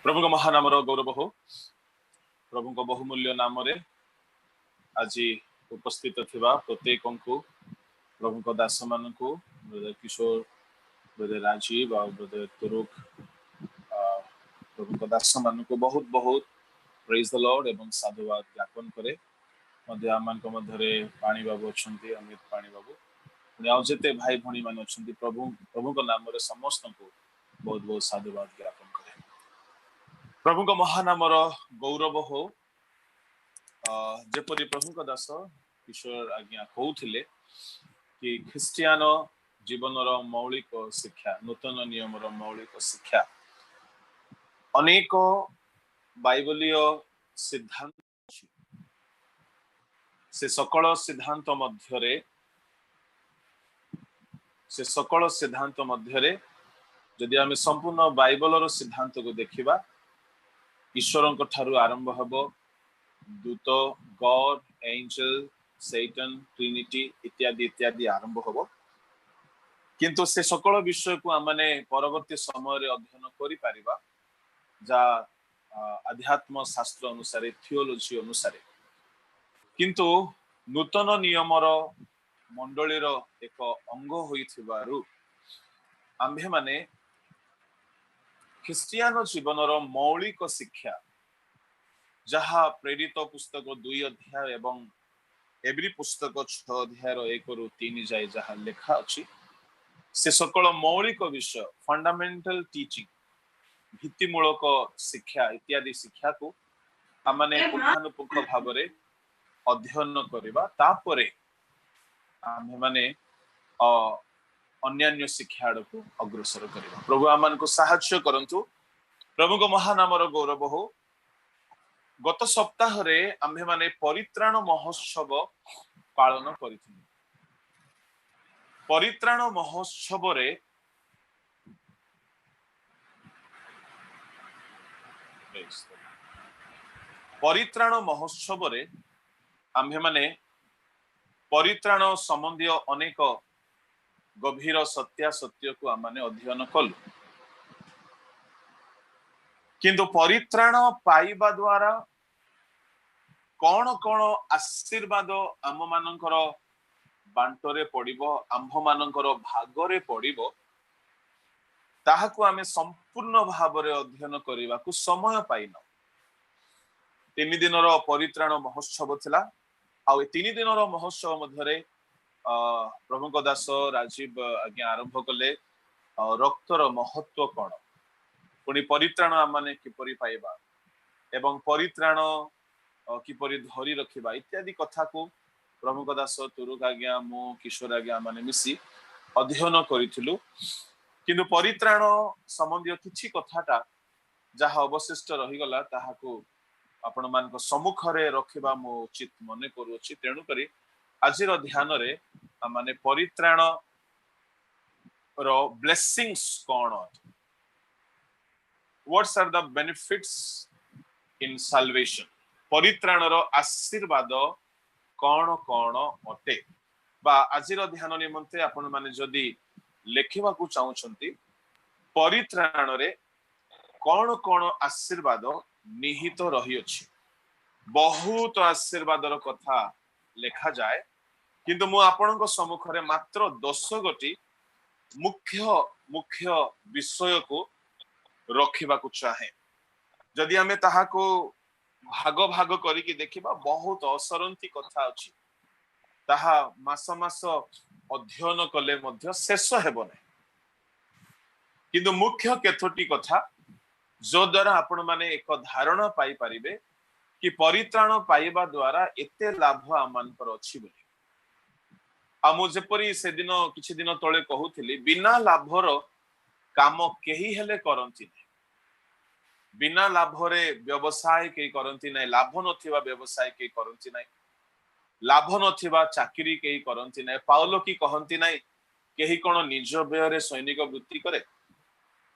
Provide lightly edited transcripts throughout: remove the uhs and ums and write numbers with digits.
प्रभु महानाम गौरव हो। प्रभु बहुमूल्य नाम आज उपस्थित थिबा प्रत्येक को प्रभु दास मान ब्रदर किशोर, ब्रदर राजीव और ब्रदर तुरुक, प्रभु दास मान को बहुत बहुत प्रेज द लॉर्ड एवं साधुवाद ज्ञापन करे। मध्य पाणी बाबू अच्छा, अमित पाणी बाबू आते भाई भणी मान अच्छा, प्रभु नाम समस्त को बहुत बहुत साधुवाद ज्ञापन करे। प्रभु महानाम गौरव हो। जपरी प्रभु दास किशोर आज्ञा कहते कि ख्रिस्टियान जीवन मौलिक शिक्षा, नूतन नियम मौलिक शिक्षा अनेक बाइबलीय सिद्धांत से सकल सिद्धांत मध्य जदि आम संपूर्ण बाइबल सिद्धांत को देखा, ईश्वर ठारू आरंभ हब दूत, गॉड, एंजल, सैटन, ट्रिनिटी इत्यादि इत्यादि आरंभ हब। किंतु से सकल विषय को आमने परवर्ती समय अध्ययन करि परिबा जा अध्यात्म शास्त्र अनुसार, थियोलॉजी अनुसार। किंतु नूतन नियमर मंडलीर एक अंग होइथिबारु आम्भे माने ख्रिस्टियान जीवनर मौलिक शिक्षा जहा प्रेरित पुस्तक 2 अध्याय एवं एवरी पुस्तक 6 अध्याय 1 रु 3 जाए जहा लेखा अछि, से सकल मौलिक विषय फंडामेंटल टीचिंग, भित्तिमूलक शिक्षा इत्यादि शिक्षा को आमने पुंखानुपुंख भाव में अध्ययन करबा। तापरे आमे माने अन्यान्य शिक्षा आड़क अग्रसर करबा। प्रभु आमान को सहाय्य करंतु। प्रभु को महानाम गौरव हो। गत सप्ताह रे आम्भे माने परित्राण महोत्सव पालन करिथिलु। परित्राण महोत्सव रे आम्भे माने परित्राण संबंधी अनेक गभीर सत्य को आमने अध्ययन कलु। किंतु परित्राण पाइबा द्वारा कौन कौन आशीर्वाद आम मानकर बांटरे पड़िबो, आम्भ मानकर भागरे पड़िबो, ताहाकु आमे संपूर्ण भावरे अध्ययन करिबा को समय पाइना। 3 दिनर परित्राण महोत्सव थिला। आ 3 दिनर महोत्सव मध्यरे प्रभु दास राजीव आज्ञा आरंभ कले रक्तर महत्व कौन, पुणी परित्राण आमने किपरि पाइबा एवं परित्राण किपरि धरी रखिबा इत्यादि कथा को प्रभु दास तुरुक आज्ञा मु किशोर आज्ञा माने मिसी अध्ययन करिथिलु। किंतु परित्राण संबंधी किछि कथाटा जहा अवशिष्ट रहीगला ताहाकू आपण मानक सम्मुख रे रखिबा मो उचित मने करूछि। तेणु करी आजिर ध्यान रे माने परित्राण रो ब्लेसिंग्स कोन, what's are the benefits in salvation, परित्राण रो आशीर्वाद कौन कौन अटे बा आजिर ध्यान निमंते आपण माने जदि लेखिबा को चाहउछंती परित्राण रे कौन कौन आशीर्वाद निहित रही अछि। बहुत आशीर्वादर कथा लेखा जाए, किंतु मु आपनक सम्मुख रे मात्र 10 गोटी मुख्य मुख्य विषय को रखिबा को चाहे। जदि आमे ताहा को भाग भाग करिकि देखिबा बहुत असरंती कथा अछि, ताहा मास मास अध्ययन कले मध्य शेष हेबो नै। किंतु मुख्य केतोटी कथा जो द्वारा आपण माने एक धारणा पाई परिबे कि परित्राण पाइबा द्वारा एते लाभ आमानकर अछि बोली। आ मु जेपरि से दिन किछि दिन तळे कहूथिली, बिना लाभर काम केही हेले करंती नै, बिना लाभरे व्यवसाय केही करंती नै, लाभ नथिबा व्यवसाय केही करंती नै, लाभ नथिबा चाकरी केही करंती नै। पाउलो की कहंती नै केही कोन निज व्यୟରେ सैनिक वृत्ति करे,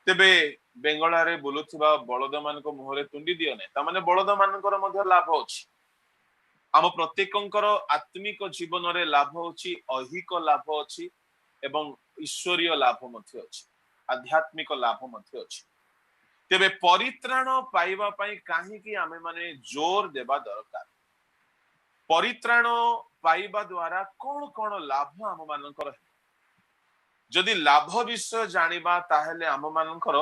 तेबे बेंगला रे बुलुथिबा बळद मानको मुहरे तुंडी दियो नै। ता माने बळद मानकर मध्ये लाभ अछि। आम प्रत्येकंकर आत्मिक जीवन रे लाभ अछि, ऐहिक लाभ अछि एवं ईश्वरीय लाभ मध्ये अछि, आध्यात्मिक लाभ मध्ये अछि। तेबे परित्राण पाइबा पई काहे कि आमे माने जोर देबा दरकार। परित्राण पाइबा द्वारा कौन कौन लाभ आम मानकर जदि लाभ विषय जानिबा ताहेले आम मानकर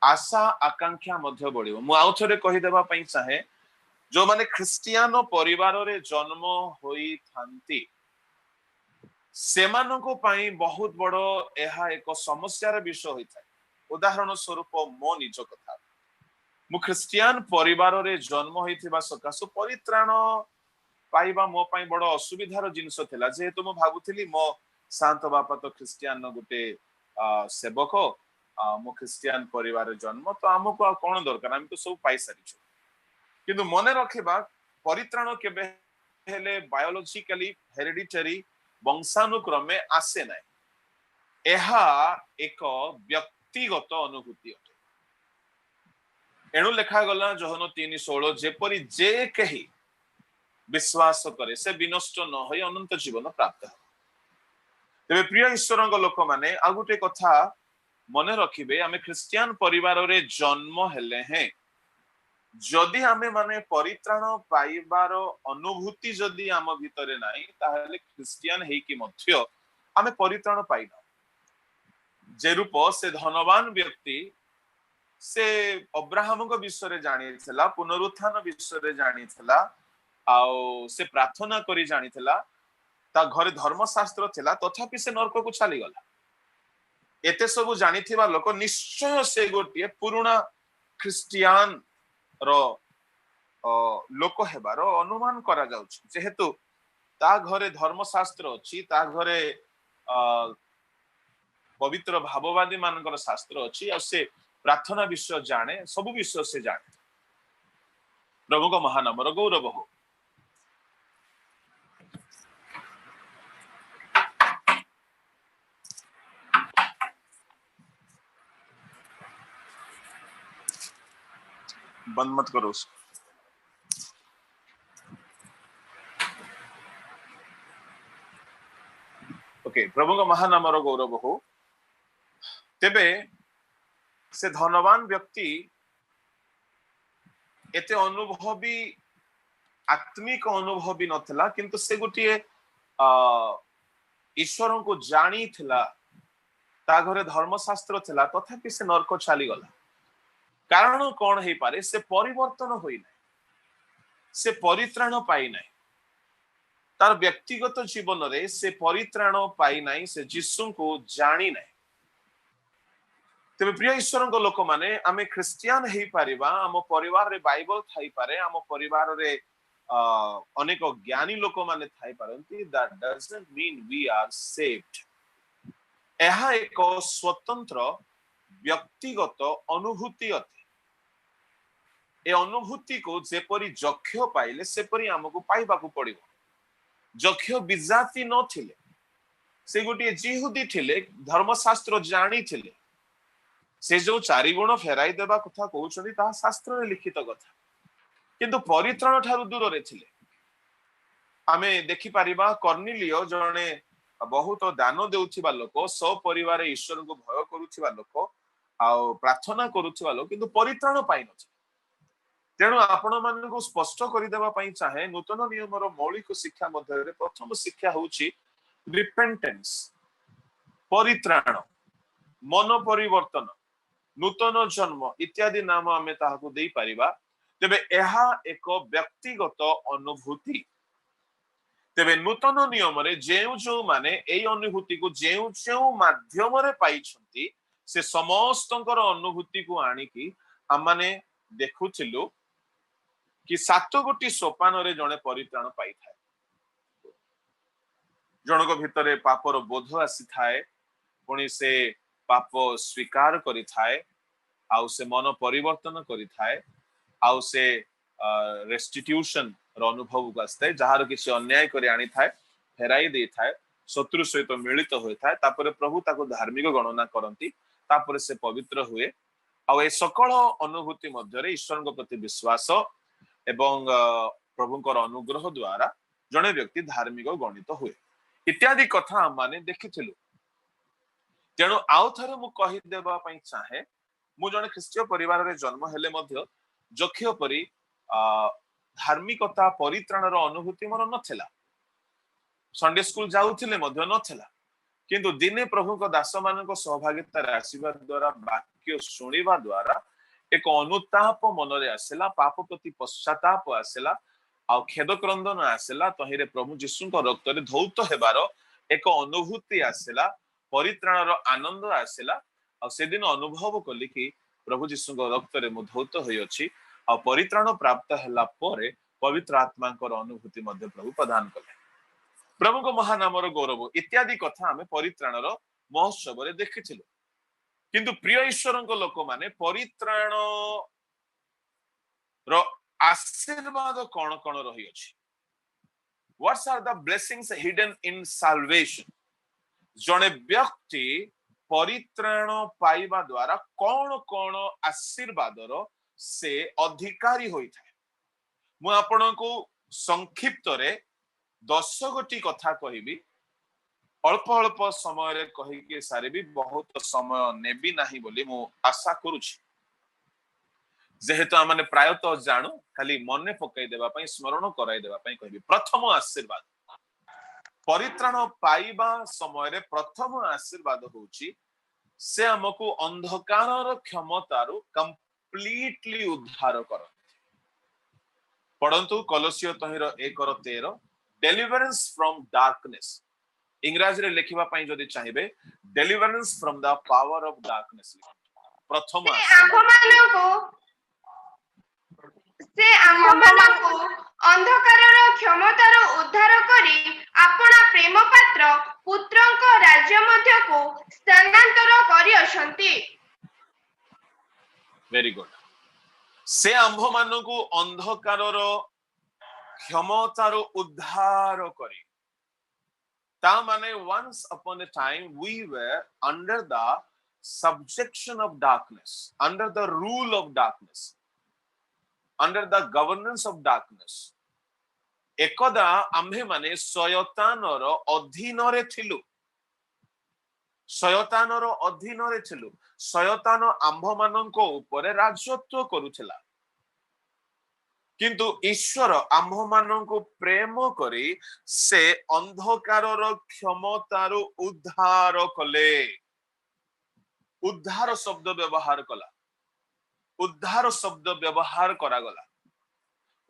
आशा आकांक्षा मध्य बढ़िबो। मु आउ थरे कहि देबा पई चाहे जो माने ख्रिस्टियानो परिवार रे जन्म होई थांती सेमानको पई बहुत बड़ो एहा एक समस्यार विषय होई थाए। उदाहरण स्वरूप मो निज कथा मु ख्रिस्टियान परिवार रे जन्म होइथिबा सकासु परित्राण पाइबा मो पई बड़ असुविधार जिंस थिला जेहेतु मु भाबुथिली मो शांत बापा तो ख्रिस्टियान गुटे सेवक मो ख्रिस्टियान परिवार जन्म तो हमको कौन दरकार हम तो सब पाई सारिछु किंतु मने रखिबा परित्राण केबे हेले बायोलॉजिकली हेरिडिटरी वंशानुक्रमे आसे ना एहा एक व्यक्तिगत अनुभूति अटे। एणु लेखा गला जोहन 3:16 जेपरि जे कही विश्वास करे से विनष्ट न होई अनंत जीवन प्राप्त हो। तेबे प्रिय ईश्वरंग लोक माने आ गुटे कथा मने रखिबे आमे ख्रिस्टियान परिवार रे जन्म हेले हैं जदि आमे माने परित्राण पाइबार अनुभूति जदि आम भितरे नाही ताहेले ख्रिस्टियान हेई कि मध्य आमे परित्राण पाइना। जे रूप से धनवान व्यक्ति से अब्राहम को विषय रे जानि छला पुनरुत्थान विषय रे जानि छला आउ से प्रार्थना करी जानि छला ता घरे धर्मशास्त्र थिला तथापि से नरक को चली गला। एते सब जानिथिबा लोक निश्चय से गोटे पुराना ख्रिस्टियान रो लोक हेबार अनुमान करा जाउछ जेहेतु ता घरे धर्मशास्त्र अछि ता घरे पवित्र भाववादी मानकर शास्त्र अछि आ से प्रार्थना विषय जाने सब विषय से जाने प्रभु को महानामर गौरव हो। बंद मत करो उसको। ओके प्रभु को महानामर गौरव हो। तेबे से धनवान व्यक्ति एते अनुभवी आत्मिक अनुभवी नथला किंतु से गोटे ईश्वर को जानी थिला ता घरे धर्मशास्त्र थिला तथापि से नरक चली गला। कारण कौन हे पारे से परिवर्तन होई नै से परित्राण पाई नै तार व्यक्तिगत जीवन रे से परित्राण पाई नै से यीशु को जानी नै। तेबे प्रिय ईश्वर को लोक माने आमे ख्रिस्टियान हेई पारिबा आम परिवार रे बाइबल थाई पारे आम परिवार रे अनेक ज्ञानी लोक माने थाई पारंती that doesn't mean we are saved. एहा एक स्वतंत्र व्यक्तिगत अनुभूति अते। ए अनुभूति को जेपरी जक्ष पाइले सेपरी हमको पाइबा को पड़िबो। जक्ष विजाति न थिले से गोटे जिहुदी थिले धर्मशास्त्र जानी थिले से जो 4 गुण फेराई देबा कथा कहउछनी ता शास्त्र रे लिखित कथा किंतु परित्राण ठारू दूर रे थिले। आमे देखि परिबा कर्निलियो जने बहुत दान देउथिबा लोक सब परिवार ईश्वर को भय करूथिबा लोक आ प्रार्थना करूथिबा लोक किंतु परित्राण पाइ नथि। तेणु आपण मान को स्पष्ट करदेवा चाहे नूतन नियम मौलिक शिक्षा मध्य प्रथम शिक्षा होची रिपेंटेंस परित्राण मन परिवर्तन नूतन जन्म इत्यादि नाम आमे ताहाको देई परिबा। तेबे एहा एक व्यक्तिगत अनुभूति। तेबे नूतन नियम रे जेउ जो माने एई अनुभूति को जेउ जेउ माध्यम रे पाई छंती से समस्तंकर अनुभूति को आनी की हम माने देखुथिलु कि 7 गोटी सोपान रे जने परित्राण पाई थाए। जनक भितरे पापर बोध आसी थाए पुणी से पाप स्वीकार करि थाए आउ से मन परिवर्तन करि थाए आउ से रेस्टिट्यूशन रो अनुभव को आस्ते जहार किसी अन्याय करि आनी थाए फेराई दे थाए शत्रु सहित मिलित होय थाए तापरे प्रभु ताको धार्मिक गणना करंती तापरे से पवित्र हुए आउ ए सकल अनुभूति मध्य रे ईश्वर को प्रति विश्वास एवं प्रभुंकर अनुग्रह द्वारा जने व्यक्ति धार्मिक गणित हुए इत्यादि कथा हम माने देखिथिलु। तेणु आउ थरे मु कहि देबा पई चाहे मु जने ख्रीष्टीय परिवार रे जन्म हेले मध्य जक्ष्य परी धार्मिकता परित्राणर अनुभूति मोर नथिला। संडे स्कूल जाउथिले मध्य नथिला, किंतु दिने प्रभु को दास मान सहभागितार आशीर्वा द्वारा वाक्य शुणिबा द्वारा एक अनुताप मन रे आसला, पाप प्रति पश्चाताप आसला, आ खेद क्रंदन आसला, तहिरे प्रभु जीशु रक्त रे धौत हेबार एक अनुभूति आसला, परित्राणर आनंद आसला। आ से दिन अनुभव कली कि प्रभु जीशु रक्त रे मु धौत होई अछि, आ परित्राण प्राप्त हला परे पवित्र आत्मा अनुभूति मध्य प्रभु प्रदान कले। प्रभु को महानामर गौरव इत्यादि कथा आमे परित्राणर महोत्सव रे देखिथिलु। किंतु प्रिय ईश्वर लोक माने परित्राण रो आशीर्वाद कौन कौन रही अछि? What's are the blessings hidden in salvation? जने व्यक्ति परित्राण पाइबा द्वारा कौन कौन आशीर्वादर से अधिकारी होई थाए। मु आपनको संक्षिप्त रे 10 गोटी कथा कहिबी, अल्प अल्प समय रे कहि के सारे भी बहुत समय नेबी नाही बोली मु आशा करूछि। जेहेतु आमने प्रायतः जानू, खाली मने पकई देबा पई स्मरण कराई देबा पई कहबी। प्रथम आशीर्वाद परित्राण पाइबा समय रे प्रथम आशीर्वाद होउची से हमकु अंधकारर क्षमतारु कंप्लीटली उद्धार कर। पढंतु कोलोसियो तहिर 1:13 डेलिवरेंस फ्रॉम डार्कनेस। इंग्रजी रे लिखिबा पई जदी चाहिबे deliverance from the power of darkness. प्रथम से आम्भमानकु अंधकारर क्षमतार उद्धार करी आपणा प्रेम पात्र पुत्रंक राज्य मध्य को स्थानांतर करी अछंती। Very good. से आम्भमानकु अंधकारर क्षमतार उद्धार करी। ता माने once upon a time we were under the subjection of darkness, under the rule of darkness, under the governance of darkness. एकदा आम्भे माने शयतानर अधीन रे थिलु, शयतानर अधीन रे थिलु। शयतान आम्भ माननको ऊपर राजत्व करूथिला, किंतु ईश्वर आम्भ माननको प्रेम करी से अंधकारर क्षमतारु उद्धार कले। उद्धार शब्द व्यवहार कला, उद्धार शब्द व्यवहार करा गला।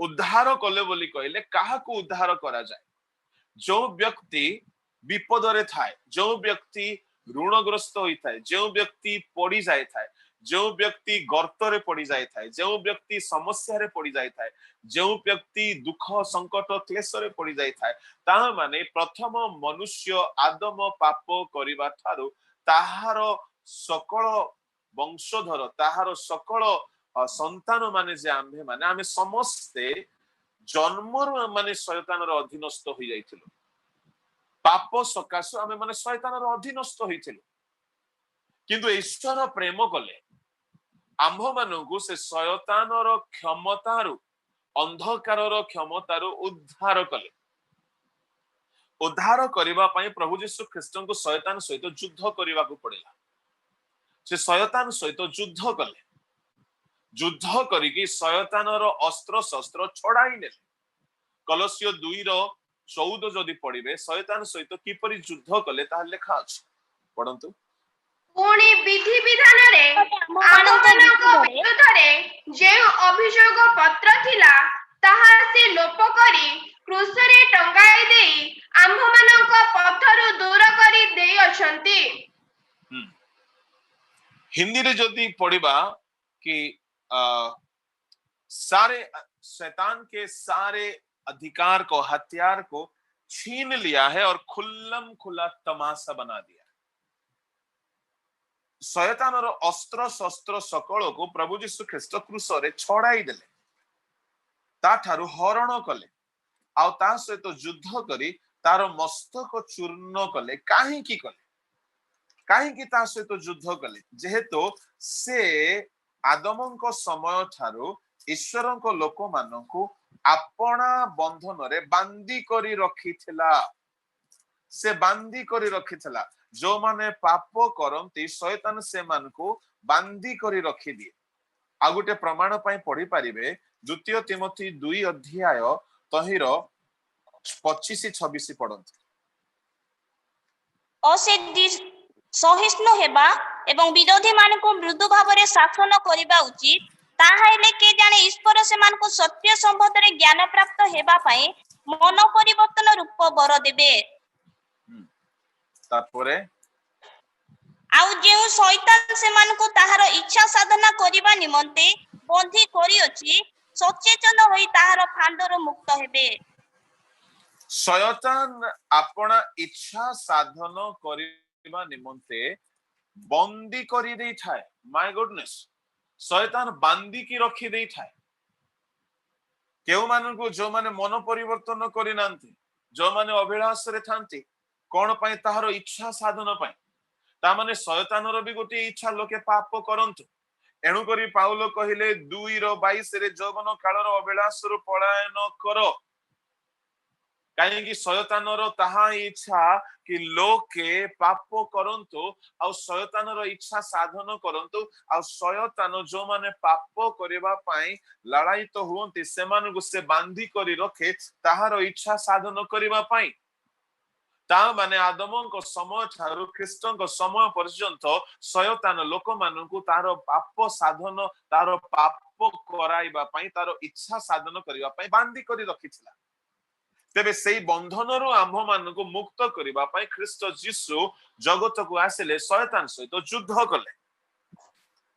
उद्धार कले बोली कहले काहाकू उद्धार करा जाए? जो व्यक्ति विपद रे थाए, जो व्यक्ति ऋणग्रस्त होई थाए, जो व्यक्ति पड़ी जाए थाए, जो व्यक्ति गर्त रे पड़ी जाए थाए, जो व्यक्ति समस्या रे पड़ी जाए थाए, जो व्यक्ति दुख संकट क्लेश रे पड़ी जाए थाए, ता माने प्रथम मनुष्य आदम पाप करिबा थारु ताहार सकल वंशधर, ताहार सकल संतान माने जे आम्भे माने आमे समस्ते जन्मर माने शयतानर अधीनस्थ होई जाइथिलु। पाप सकाशु आमे माने शयतानर अधीनस्थ होइथिलु, किंतु ईश्वर प्रेम कले आम्भ मानकु से शयतानर क्षमतारु, अंधकारर क्षमतारु उद्धार कले। उद्धार करिबा पई प्रभु यीशु ख्रीष्टन को शयतान सहित युद्ध करिबा को पड़िला। से शयतान सहित युद्ध कले, युद्ध करिकि शयतानर अस्त्र शस्त्र छड़ाई नेले। कलसियो 2:14 जदि पढ़िबे शयतान सहित किपरि युद्ध कले ताहा लेखा अछि। पढंतु। पुणी विधि विधान रे आम्भमानक विरुद्धरे जे अभियोग पत्र थिला ताहा से लोप करी क्रूसरे टंगाई देई आम्भमानक पथरु दूर करी देई अछंती। हिंदी रे जदि पढ़िबा कि सारे शैतान के सारे अधिकार को, हथियार को छीन लिया है और खुल्लम खुला तमाशा बना दिया। शयतानर अस्त्र शस्त्र सकल को प्रभु यीशु ख्रीष्ट क्रूस रे छड़ाई देले, ता ठारू हरण कले, आ ता सहित युद्ध करी तार मस्तक चूर्ण कले। काहे की कले? काहे की ता सहित युद्ध कले? जेहेतु से आदमଙ୍କ समय ठारू ईश्वरଙ୍କ लोक माननकु आपणा बंधन रे बांदी करी रखिथिला। से बांदी करी रखिथिला। जो माने पाप करंती शैतान से मान को बांधी करी रखी दिए। आ गोटे प्रमाण पई पढ़ी परिबे द्वितीय तिमोथी 2 अध्याय तहिर 25-26 पढ़ंती। सहिष्णु हेबा एवं विरोधी मान को मृदु भाव शासन करने उचित ताहाइले के जाने ईश्वर से मान को सत्य संबंध रे ज्ञान प्राप्त हेबा पई मन परिवर्तन रूप बर देबे। तापरे आउ जेउ शैतान से मान को ताहार इच्छा साधना करिबा निमंते बंधी करी अछि सचेतन होई ताहार फांदर मुक्त हेबे। शैतान अपना इच्छा साधन करिबा निमंते बंदी करी देई थाए। माय गुडनेस, शैतान बांधी की रखी देई थाए केउ मान को जो माने मन परिवर्तन करि नांती, जो माने अभिलाष रे थांती कोन पई ताहार इच्छा साधन पई। ता माने शैतानर भी गोटे इच्छा लोके पाप करंतु। एणु करी पाउलो कहिले 2:22 रे जौवन कालर अभिलाष रु पलायन करो। कहीं शैतानर ताहा इच्छा कि लोके पाप करंतु आ शैतानर इच्छा साधन करंतु आ शैतान जो माने पाप करिबा पई लड़ाई तो हुंती से मान को से बांधी करी रखे ताहार इच्छा साधन करिबा पई। ता माने आदमको समय ठारू ख्रीष्टको समय पर्यंत शैतान लोक मानकु तार पाप साधन तार पाप कराइबा पई तार इच्छा साधन करिबा पई बांधी करी रखिथिला। तेबे सेई बंधनरु आम्भ मानकु मुक्त करिबा पई ख्रीष्ट यीशु जगत को आसिले शैतान सहित युद्ध कले।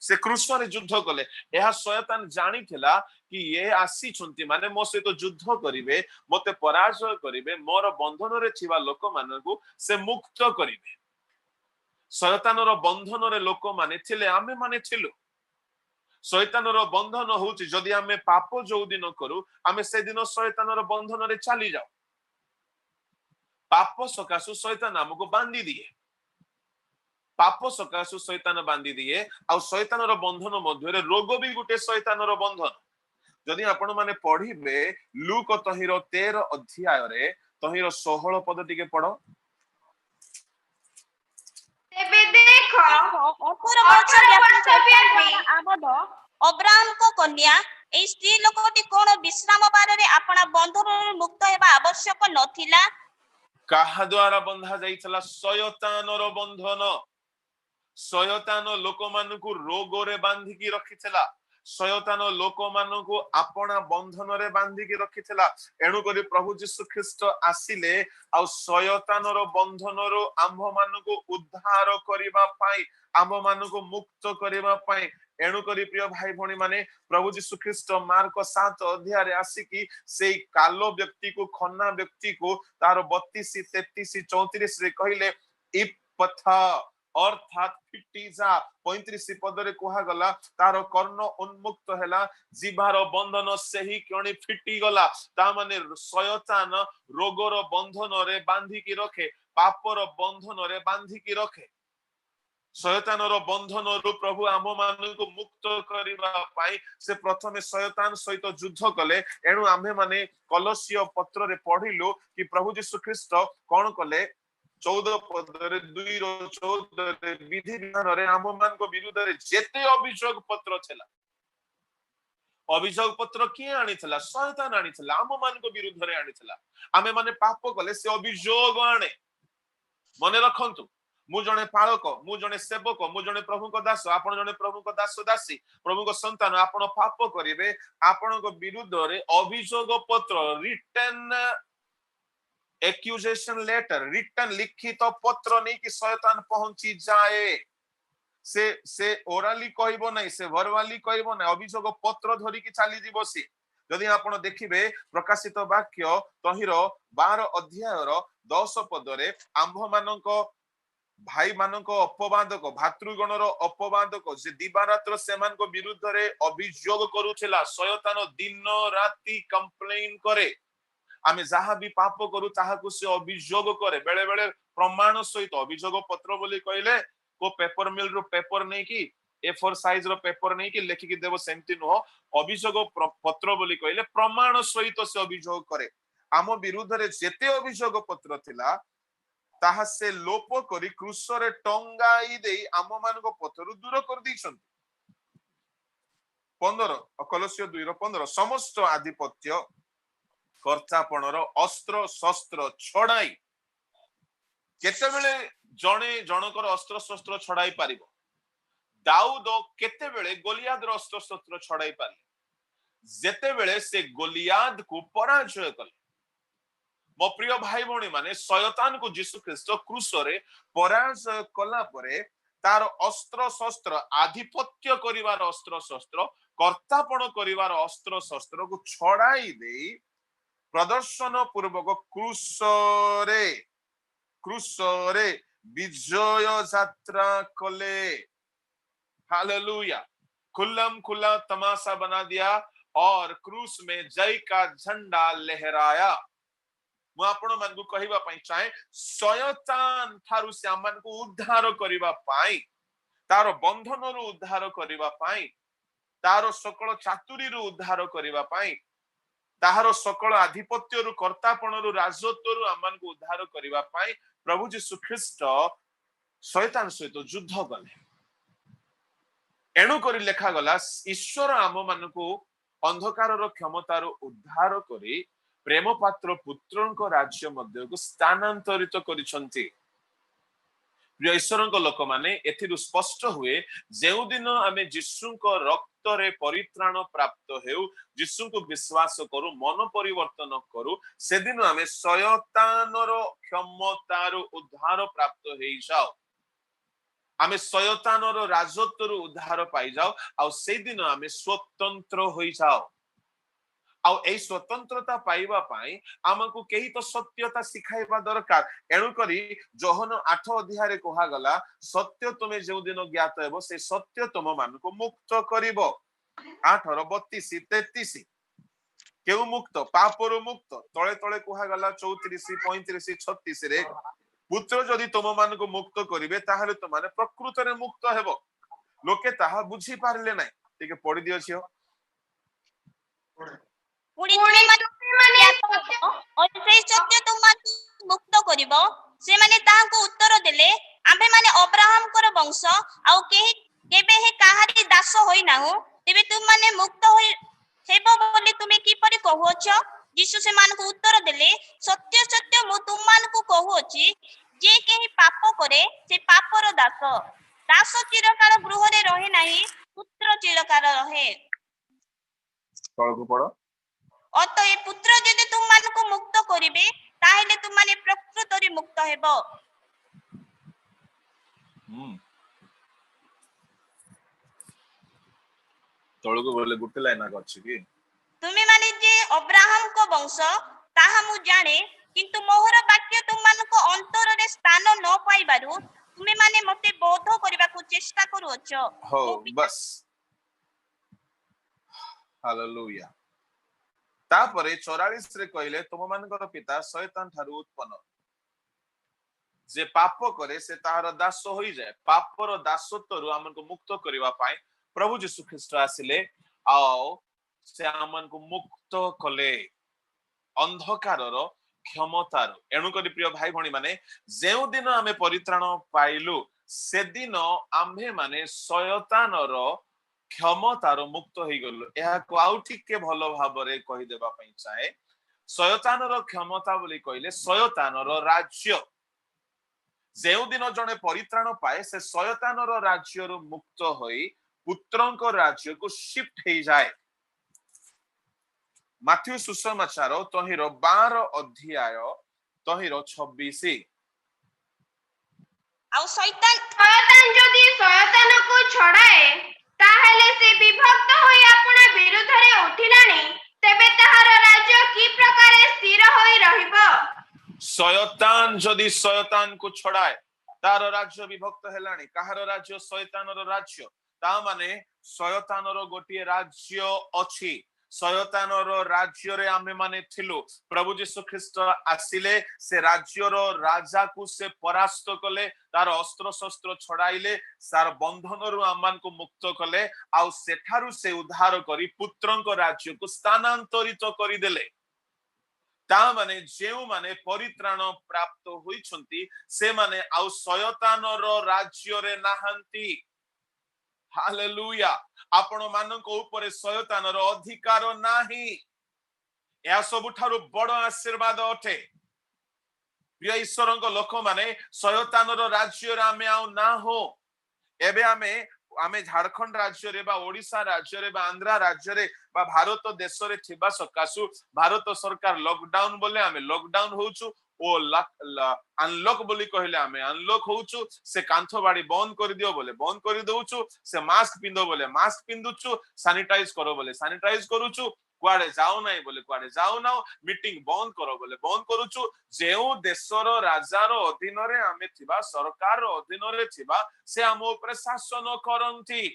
से क्रूस रे युद्ध कले। यह शैतान जानी थिला कि ये आसी छुंती माने मो सहित युद्ध करिवे, मते पराजय करिवे, मोर बंधन रे थिबा लोक मानकु से मुक्त करिवे। शैतानर बंधन रे लोक माने थिले, आमे माने थिलु। शैतानर बंधन होउची जदि आमे पाप जो दिन करू आमे से दिन शैतानर बंधन रे चली जाऊ। पाप सकाशु शैतान हमको बांधी दिए। पाप सकाशु शैतान बांधी दिए आ शैतानर बंधन मध्य रे रोग भी गुटे शैतानर बंधन। जदि आपण माने पढ़िबे लूक तहिर 13 अध्याय रे तहिर 16 पद टिके पढ़ो। तेबे देखो 18 वर्ष व्यापी आबद अब्राहम को कन्या ए स्त्री लोकटी कोन विश्राम बार रे अपना बंधन मुक्त हेबा आवश्यक नथिला। काहा द्वारा बंधा जाइतला? शैतानर बंधन। शैतान लोक मानकु रोग रे बांधी की रखितला। शैतान लोक मानकु अपना बंधन रे बांधी की रखितला। एणु करी प्रभु यीशु ख्रीष्ट आसिले आ शैतानर बंधन रो आम्भ मानकु उद्धार करिबा पाई, आम्भ मानकु मुक्त करिबा पाई। एणु करी प्रिय भाई भणी माने प्रभु यीशु ख्रीष्ट मार्क 7 अध्याय रे आसी कि सेई कालो व्यक्ति को खन्ना व्यक्ति को तार 32 33 34 रे कहिले इपथा अर्थात फिटी जा 35 पदरे कहा गला तार कर्ण उन्मुक्त हैला, जीवार बंधन से ही कणी फिटी गला। ता माने शैतान रोगर बंधन रे बांधी की रखे, पापर बंधन रे बांधी की रखे। शैतानर बंधन रु प्रभु आम मानकु मुक्त करिबा पाई से प्रथमे शैतान सहित युद्ध कले। एणु आम्भे माने कलसीय पत्र रे पढ़िलु कि प्रभु यीशु ख्रीष्ट कोन कले 14 पदरे 2:14 रे विधि विधान रे आम मानक विरुद्ध रे जेते अभियोग पत्र छला, अभियोग पत्र किए आनिथिला? शैतान आनिथिला, आम मानक विरुद्ध रे आनिथिला। आमे माने पाप कले से अभियोग आने। मने रखंतु मु जने पालक, मु जने सेवक, मु जने प्रभु को दास, आपण जने प्रभु को दास दासी, प्रभु को संतान, आपण पाप करिवे, आपण को विरुद्ध रे अभियोग पत्र रिटन एक्यूजेशन लेटर, रिटन लिखित पत्र नहीं कि शैतान पहुंची जाए। से ओराली कहबो नहीं, से वर्बाली कहबो नहीं, अभियोग पत्र धरि कि चली जीवो सी। यदि आपण देखिबे प्रकाशित वाक्य तहिर 12 अध्याय रो 10 पदरे आम्भ मानक भाई मानक अपवादक, भातृगणर अपवादक जे दिवारात्र सेमानक विरुद्ध रे अभियोग करूथिला। शैतान दिन राति कंप्लेन करे, आमे जहा भी पाप करू ताहाकु से अभियोग करे। बेले बेले प्रमाण सहित अभियोग पत्र बोली कहले को पेपर मिल रो पेपर नहीं कि A4 साइज रो पेपर नहीं कि लेखि कि देबो, सेमति नो। अभियोग पत्र बोली कहले प्रमाण सहित से अभियोग करे। आम विरुद्ध रे जेते अभियोग पत्र थिला ताहा से लोप करी क्रूसरे टंगाई दे आम मान पथरु दूर कर दैछन्ति 15 कलसिय 2:15 समस्त आधिपत्य कर्तापणर अस्त्र शस्त्र छड़ाई केतेबेले जणे जनकर अस्त्र शस्त्र छड़ाई पारिबो दाऊद केतेबेले गोलियादर अस्त्र शस्त्र छड़ाई पारे जेतेबेले से गोलियाद को पराजय कले मो प्रिय भाई भौणी माने शयतान को यीशु ख्रीष्ट क्रूसरे पराजय कला परे तार अस्त्र शस्त्र आधिपत्य करिवार अस्त्र शस्त्र कर्तापण करिवार अस्त्र शस्त्र को छड़ाई दे प्रदर्शन पूर्वक क्रूसरे विजय यात्रा कले हालेलुया खुल्लम खुल्ला तमाशा बना दिया और क्रूस में जय का झंडा लहराया मु आपण मानकु कहिबा पई चाहे शयतान थारु से आमान को उद्धार करिबा पाई तार बंधन रु उद्धार करिबा पाई तार सकल चातुरी रु उद्धार करिबा पाई ताहार सकल आधिपत्य रु कर्तापण रु राजत्व रु आमान को उद्धार करिबा पाई प्रभु यीशु ख्रीष्ट शयतान सहित युद्ध कले एणु करी लेखा गला ईश्वर आम मान को अंधकार क्षमतार उद्धार करी प्रेम पात्र पुत्र राज्य मध्य को स्थानांतरित करिसंती प्रिय ईश्वर लोक माने एथिरु स्पष्ट हुए जेउ दिन आमे यीशु रक्त रे परित्राण प्राप्त हेउ यीशु को विश्वास करू मन परिवर्तन करू से दिन आमे शयतानर क्षमतार उद्धार प्राप्त हेइ जाओ आमे शयतानर राजत्व उद्धार पाई जाओ आ से दिन आमे स्वतंत्र होई जाओ आ ए स्वतंत्रता पाइबा पाई आमको केही तो सत्यता सिखाइबा दरकार एणु करी जोहन 8 अध्याय रे कहा गला सत्य तुमे जे दिन ज्ञात हेबो से सत्य तुम मान को मुक्त करिवो 8 और 32 33 केउ मुक्त पापरु मुक्त तळे तळे कहा गला 34 35 36 रे पुत्र जदि तुम मान को मुक्त करिवे ताहले तुम माने प्रकृत रे मुक्त हेबो लोके ताहा बुझी पारले नै ठीक है पढि दियो छियो सत्य तुम मुक्त करिवो से माने ताहाको उत्तर देले आम्भे माने अब्राहम कर वंश आउ केबे हे काहारी दास होई नाहु तेबे तुम माने मुक्त होई हेबो बोली तुमे की परि कहउछ यीशु से मान को उत्तर देले सत्य सत्य मु तुम मान को कहउछि जे केही पाप करे से पापर दास दास चिरकाल गृह रे रहे नाही पुत्र चिरकाल रहे तळको पढो अतः पुत्र यदि तुम मान को मुक्त करिवे ताहेले तुम माने प्रकृत रे मुक्त हेबो तळको बोले गुटे लाइन अछि कि तुमे माने जे अब्राहम को वंश ताहा मु जाने किंतु मोहर वाक्य तुम मान को अंतर रे स्थान न पाइबारु तुमे माने मते बोध करबा को चेष्टा करूछ हो बस हालेलुया तापरे 44 रे कहले तुम मानकर पिता शैतान थारु उत्पन्न जे पाप करे से ताहार दास होई जाय पापर दासत्व रु हमन को मुक्त करबा पाए प्रभु यीशु ख्रीष्ट आसिले आओ से हमन को मुक्त कले अंधकारर क्षमतार एणु करी प्रिय भाई भणी माने जेउ दिन आमे परित्राण पाइलु से दिन आम्भे माने शयतानर क्षमतार मुक्त होई गलो एहा को आउ ठीक के भलो भाबरे कहि देबा पई चाहे शयतानर क्षमता बोली कहिले शयतानर राज्य जेउ दिन जने परित्राण पाए से शयतानर राज्य रु मुक्त होई पुत्रंक राज्य को शिफ्ट हे जाए माथ्यू सुसमाचार तहिर 12 अध्याय तहिर 26 आ शैतान जदि शयतान को छड़ाए ताहेले से विभक्त होई अपना विरुद्ध रे उठिलानी तेबे ताहार राज्य की प्रकार स्थिर होई रहिबो शयतान जदि शयतान को छड़ाए तार राज्य विभक्त हेलानी काहार राज्य शयतानर राज्य ता माने शयतानर गोटिए राज्य अछि शयतानर राज्य रे आमे माने थिलु प्रभु यीशु ख्रीष्ट आसिले से राज्यर राजा को से परास्त कले तार अस्त्र शस्त्र छड़ाइले सार बंधन रु आमान को मुक्त कले आ सेठारु से उद्धार करी पुत्रंक राज्य को स्थानांतरित करी देले ता माने जेउ माने परित्राण प्राप्त होइछंती से माने आउ शयतानर राज्य रे नाहंती। हालेलुया। आपण मानक ऊपर शयतानर अधिकार नाही। या सबुठारु बड़ आशीर्वाद अटे। प्रिय ईश्वरक लोक माने शयतानर राज्य रे आमे आउ ना हो। एबे आमे झारखंड राज्य रे बा ओडिसा राज्य रे बा आंध्रा राज्य रे बा भारत देश रे थिबा सकासु भारत सरकार लॉकडाउन बोले आमे लॉकडाउन होउछु ओ अनलॉक बोली कहले आमे अनलॉक होउछु। से कांथ बाड़ी बंद कर दियो बोले बंद कर दउछु। से मास्क पिंदो बोले मास्क पिंदुछु। सैनिटाइज करो बोले सैनिटाइज करूछु। कुआडे जाऊ नाही बोले कुआडे जाऊ नाउ। मीटिंग बंद करो बोले बंद करूछु। जेउ देशर राजार अधीन रे आमे थिबा सरकार अधीन रे थिबा से आम ऊपर शासन करंती।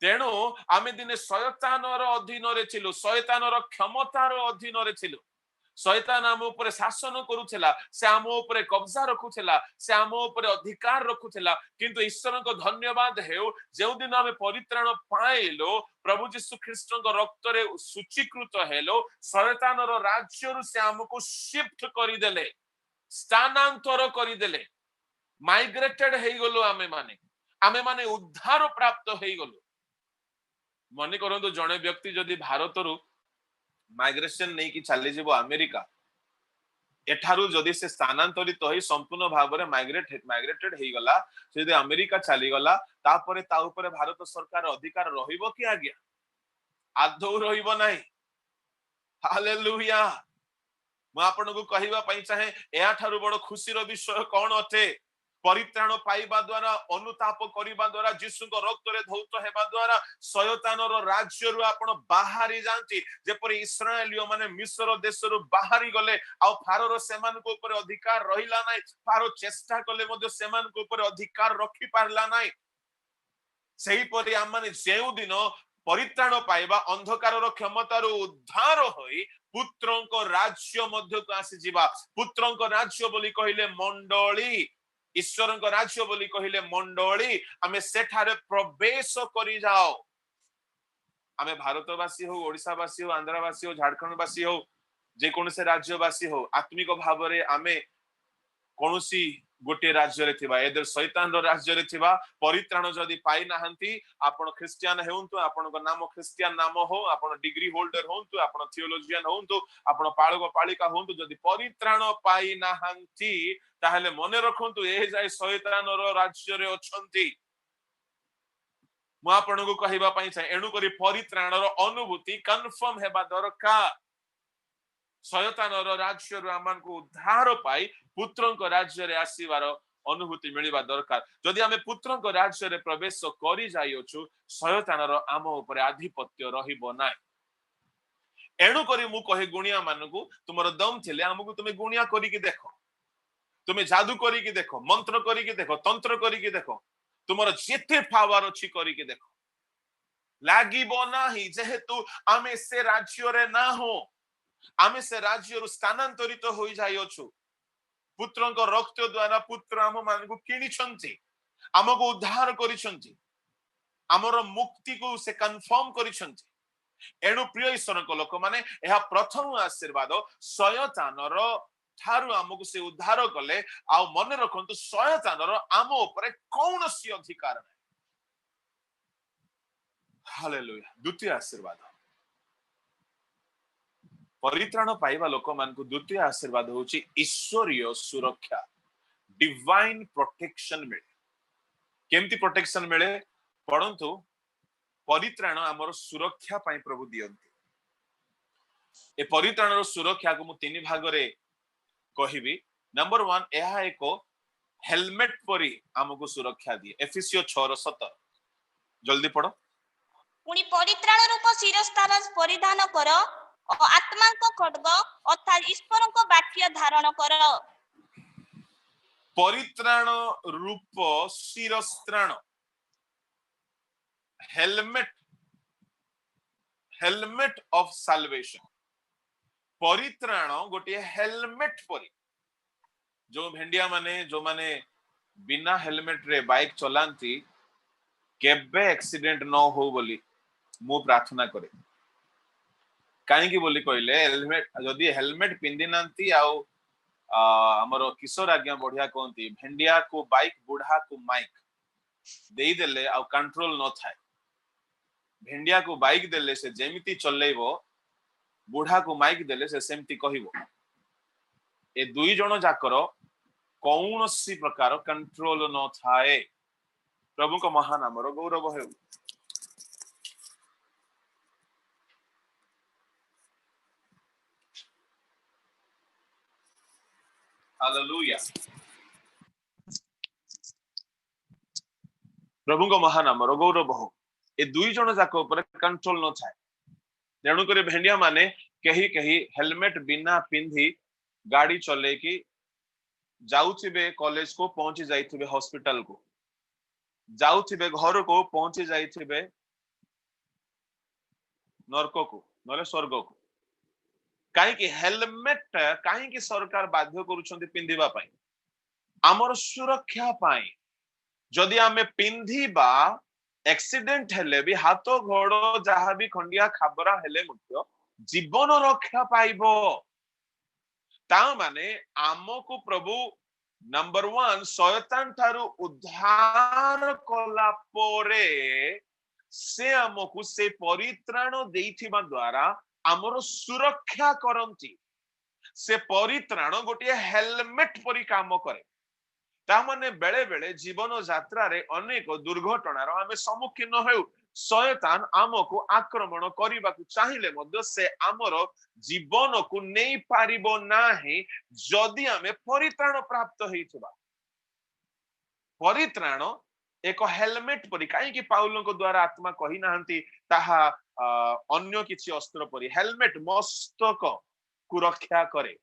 तेणु आमे दिने शयतानर अधीन रे थिलु शयतानर क्षमतार अधीन रे थिलु। शयतान आम ऊपर शासन करूथिला से आम ऊपर कब्जा रखुथिला से आम ऊपर अधिकार रखुथिला। किंतु ईश्वर को धन्यवाद हेउ जेउ दिन आमे परित्राण पाइलो प्रभु यीशु ख्रीष्ट को रक्त रे सूचीकृत हेलो शयतानर राज्य रु से हमको शिफ्ट करि देले स्थानांतर करि देले माइग्रेटेड हेइ गलो आमे माने उद्धार प्राप्त हेइ गलो। मने करंतु जणे व्यक्ति जदि भारत रु माइग्रेशन नहीं कि चली जीवो अमेरिका एठारु जदि से स्थानांतरित होई संपूर्ण भाव में माइग्रेटेड हेइ गला से जदि अमेरिका चली गला तापरे ता ऊपर भारत सरकार अधिकार रहिबो कि आज्ञा आदौ रहिबो नाही। हालेलुया। मु आपनको कहिबा पई चाहे एया ठारु बड़ खुशी रो विषय कोन अटे। परित्राण पाइबा द्वारा अनुताप करिबा द्वारा यीशु को रक्त रे धौत हेबा द्वारा शयतानर राज्य रु आपण बाहरी जानती। जेपरि इस्राएलियो माने मिस्र देश रु बाहरी गले आ फारोर सेमान को ऊपर अधिकार रहिला नाही। फारो चेष्टा कले मध्य सेमान को ऊपर अधिकार रखि पारला नाही। सेही परि हम माने जेउ दिन परित्राण पाइबा अंधकार क्षमतार उद्धार होई पुत्रंक राज्य मध्य को आसी जीवा। पुत्रंक राज्य बोली कहिले मंडली ईश्वर राज्य बोली कहिले मंडली आमे सेठारे प्रवेश करि जाओ। आमे भारतवासी हो ओडिसावासी हो आंध्रवासी हो झारखंडवासी हो जे कोनसे राज्यवासी हो आत्मिक भाव रे आमे कोनोसी गोटे राज्य रे थिबा एदर शैतान रो राज्य रे थिबा परित्राण जदि पाई नाहंती आपण क्रिश्चियन हेउंतु आपण को नाम क्रिश्चियन नाम हो आपण डिग्री होल्डर होंतु आपण थियोलॉजियन होंतु आपण पाळगो पालिका होंतु जदि परित्राण पाई नाहंती ताहले मने रखंतु ए जाय शैतान रो राज्य रे अछंती। मु आपण को कहिबा पई छै एणु करी परित्राण रो अनुभूति कंफर्म हेबा दरकार। शयतान राज्य रु आमान को उद्धार पाई पुत्रंक राज्य रे आसीबार अनुभूति मिलिबा दरकार। जदि आमे पुत्रंक राज्य रे प्रवेश करि जाइयोछु शयतान आम ऊपर आधिपत्य रहिबो नाही। एणु करी मु कहे गुणिया मानकु तुमर दम थिले हमकु तुमे गुणिया करी कि देखो तुमे जादू करी कि देखो मंत्र करी कि देखो तंत्र करी कि देखो तुमर जेते पावर अछि करी कि देखो लागिबो नाही। जेहेतु आमे से राज्य रे ना हो आमे से राज्य स्थानांतरित हो जाइयोछु। पुत्रंक रक्त द्वारा पुत्र आम मान को किनिछंती आमको उद्धार करिछंती आमर मुक्ति को से कंफर्म करिछंती। एणु प्रिय ईश्वर को लोक माने एहा प्रथम आशीर्वाद शयतानर ठारु आमको से उद्धार कले आ मने रखंतु शयतानर आम ऊपर कौनसी अधिकार नै। हालेलुया। द्वितीय आशीर्वाद परित्राण पाइबा लोक मान को द्वितीय आशीर्वाद होची ईश्वरीय सुरक्षा डिवाइन प्रोटेक्शन मिले। केमती प्रोटेक्शन मिले परंतु परित्राण आमर सुरक्षा पाई प्रभु दियंती। ए परित्राण रो सुरक्षा को मु तीन भाग रे कहिबी। नंबर 1 एहा एको हेलमेट परी हमको सुरक्षा दिए। एफिसियो 6:17 जल्दी पढ़ो। पुणी परित्राण रूप शिरस्त्राण परिधान कर आत्मा को खड्ग अर्थात ईश्वर को वाक्य धारण कर। परित्राण रूप शिरस्त्राण हेलमेट ऑफ साल्वेशन। परित्राण गोटे हेलमेट परी जो भेंडिया माने जो माने बिना हेलमेट रे बाइक चलांती केबे एक्सीडेंट न हो बोली मु प्रार्थना करे। कहीं बोली कहले हेलमेट जदि हेलमेट पिंधि नांती आउ हमर किशोर आज्ञा बढ़िया कहती भेंडिया को बाइक बुढ़ा को माइक देई देले आ कंट्रोल न थाए भेंडिया को बाइक देले से जेमिति चलेइबो बुढ़ा को माइक देले से सेमति कहिबो ए दुई जण जाकर कौन सी प्रकार कंट्रोल न थाए प्रभु को महान नामर गौरव है। हालेलुया प्रभु को महान नामर गौरव हो ए दुई जण जाक ऊपर कंट्रोल न थाए तेणु कर भेंडिया माने कहीं कहीं हेलमेट बिना पिंधि गाड़ी चले कि जाउथिबे कॉलेज को पहुंची जाइथिबे हॉस्पिटल को जाउथिबे घर को पहुंची जाइथिबे नरक को नले स्वर्ग को कहीं हेलमेट कहीं सरकार बाध्य करूछंती पिंधिबा पई हमर सुरक्षा पाई जदि आमे पिंधिबा एक्सीडेंट हेले भी हाथ गोड़ जहाँ भी खंडिया खाबरा हेले मुख्य जीवन रक्षा पाइबो ता माने आमको प्रभु नंबर 1 शयतान थारु उद्धार कला पोरे से आमको से परित्राण देइथिबा द्वारा हमर सुरक्षा करंती से परित्राण गोटे हेलमेट परि काम करे ता माने बेले बेले जीवन यात्रा रे अनेक दुर्घटनार आमे सम्मुखीन हेउ शयतान आमको आक्रमण करबा को चाहिले मध्य से आमर जीवन को नहीं पारिबो नाही जदि आमे परित्राण प्राप्त हेइथबा परित्राण एक हेलमेट परि काहे कि पाउलो को द्वारा आत्मा कहि नाहंती ताहा अन्य किछि अस्त्र परि हेलमेट मस्तक को रक्षा करे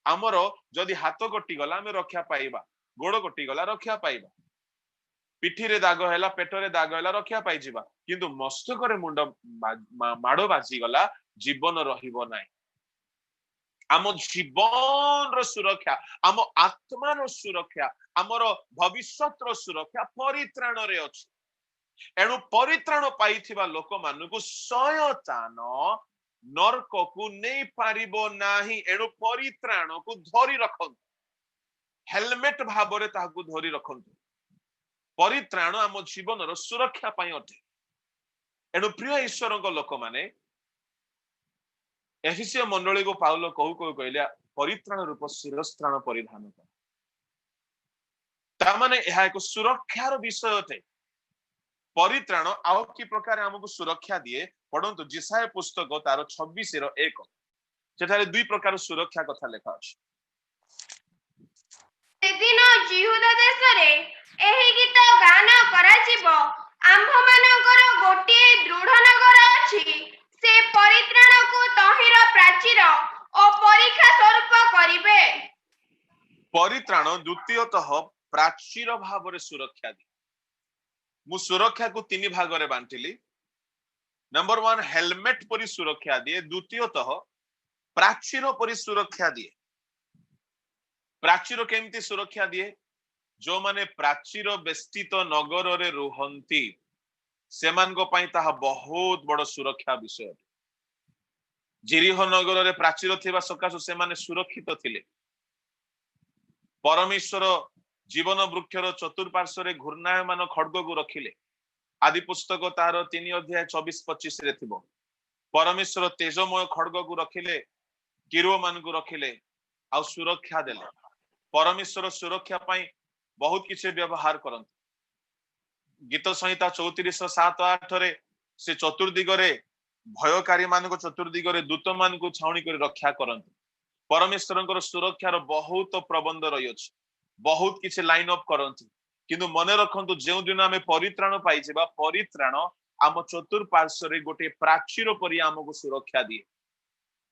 आमर जदि हाथ कटि गला आमे रक्षा पाइबा गोड़ कटि गला रक्षा पाइबा पिठी रे दाग हैला पेट रे दाग हैला रक्षा पाई जिबा किंतु मस्तक रे मुंड माडो बाजी गला जीवन रहिबो नाही आम जीवन रो सुरक्षा आम आत्मा रो सुरक्षा हमर भविष्यत रो सुरक्षा परित्राण रे अछि एनु परित्राण पाइथिबा लोक मानको शयतान नरक को नहीं पारिबो नाही एनु परित्राण को धरि रखन हेलमेट भाबरे ताहाकू धरि रखंतु परित्राण आम जीवन रो सुरक्षा पाई अटे एनु प्रिय ईश्वर को लोक माने एफिसियो मंडली को पाउलो कहू कहले परित्राण रूप शिरस्त्राण परिधान कर ता माने एहा एक सुरक्षार विषय अटे परित्राण आउ की प्रकार हमको सुरक्षा दिए पढंतु जिसाय पुस्तक तार 26 रो 1 जेठारे दुई प्रकार सुरक्षा कथा लेखा अछि सेदिन जिहुदा देश रे एही गीत गान कराजिबो आम्भ मानकर गोटे दृढ़ नगर अछि से परित्राण को तहिर प्राचीर ओ परीक्षा स्वरूप करिवे परित्राण द्वितीयतः प्राचीर भाव रे सुरक्षा दी मु सुरक्षा को तीन भाग रे बांटिली नंबर 1 हेलमेट परि सुरक्षा दिए द्वितीयतः प्राचीर परि सुरक्षा दिए प्राचीर केमती सुरक्षा दिए जो माने प्राचीर बेष्टित नगर रे रुहंती सेमान को पई ताहा बहुत बड़ सुरक्षा विषय जिरिह नगर रे प्राचीर थिबा सकाशु से माने सुरक्षित थिले परमेश्वर जीवन वृक्षर चतुर्पार्श्व रे घूर्णायमान खड्ग को रखिले आदि पुस्तक तार 3 अध्याय 24-25 रे थिबो परमेश्वर तेजमय खड्ग को रखिले किरो मान को रखिले आ सुरक्षा देले परमेश्वर सुरक्षा पाई बहुत किसी व्यवहार करंत गीत संहिता 34:7-8 रे से चतुर्दिगरे भयकारी मान को चतुर्दिगरे दूत मान को छाउणी कर रक्षा करंत परमेश्वर सुरक्षार बहुत प्रबंध रही अछि बहुत किसी लाइन अप करंत किंतु मने रखंतु जेउ दिन आमे परित्राण पाई जेबा परित्राण आम चतुर्पार्श्व रे गोटे प्राचीर परि हमको सुरक्षा दिए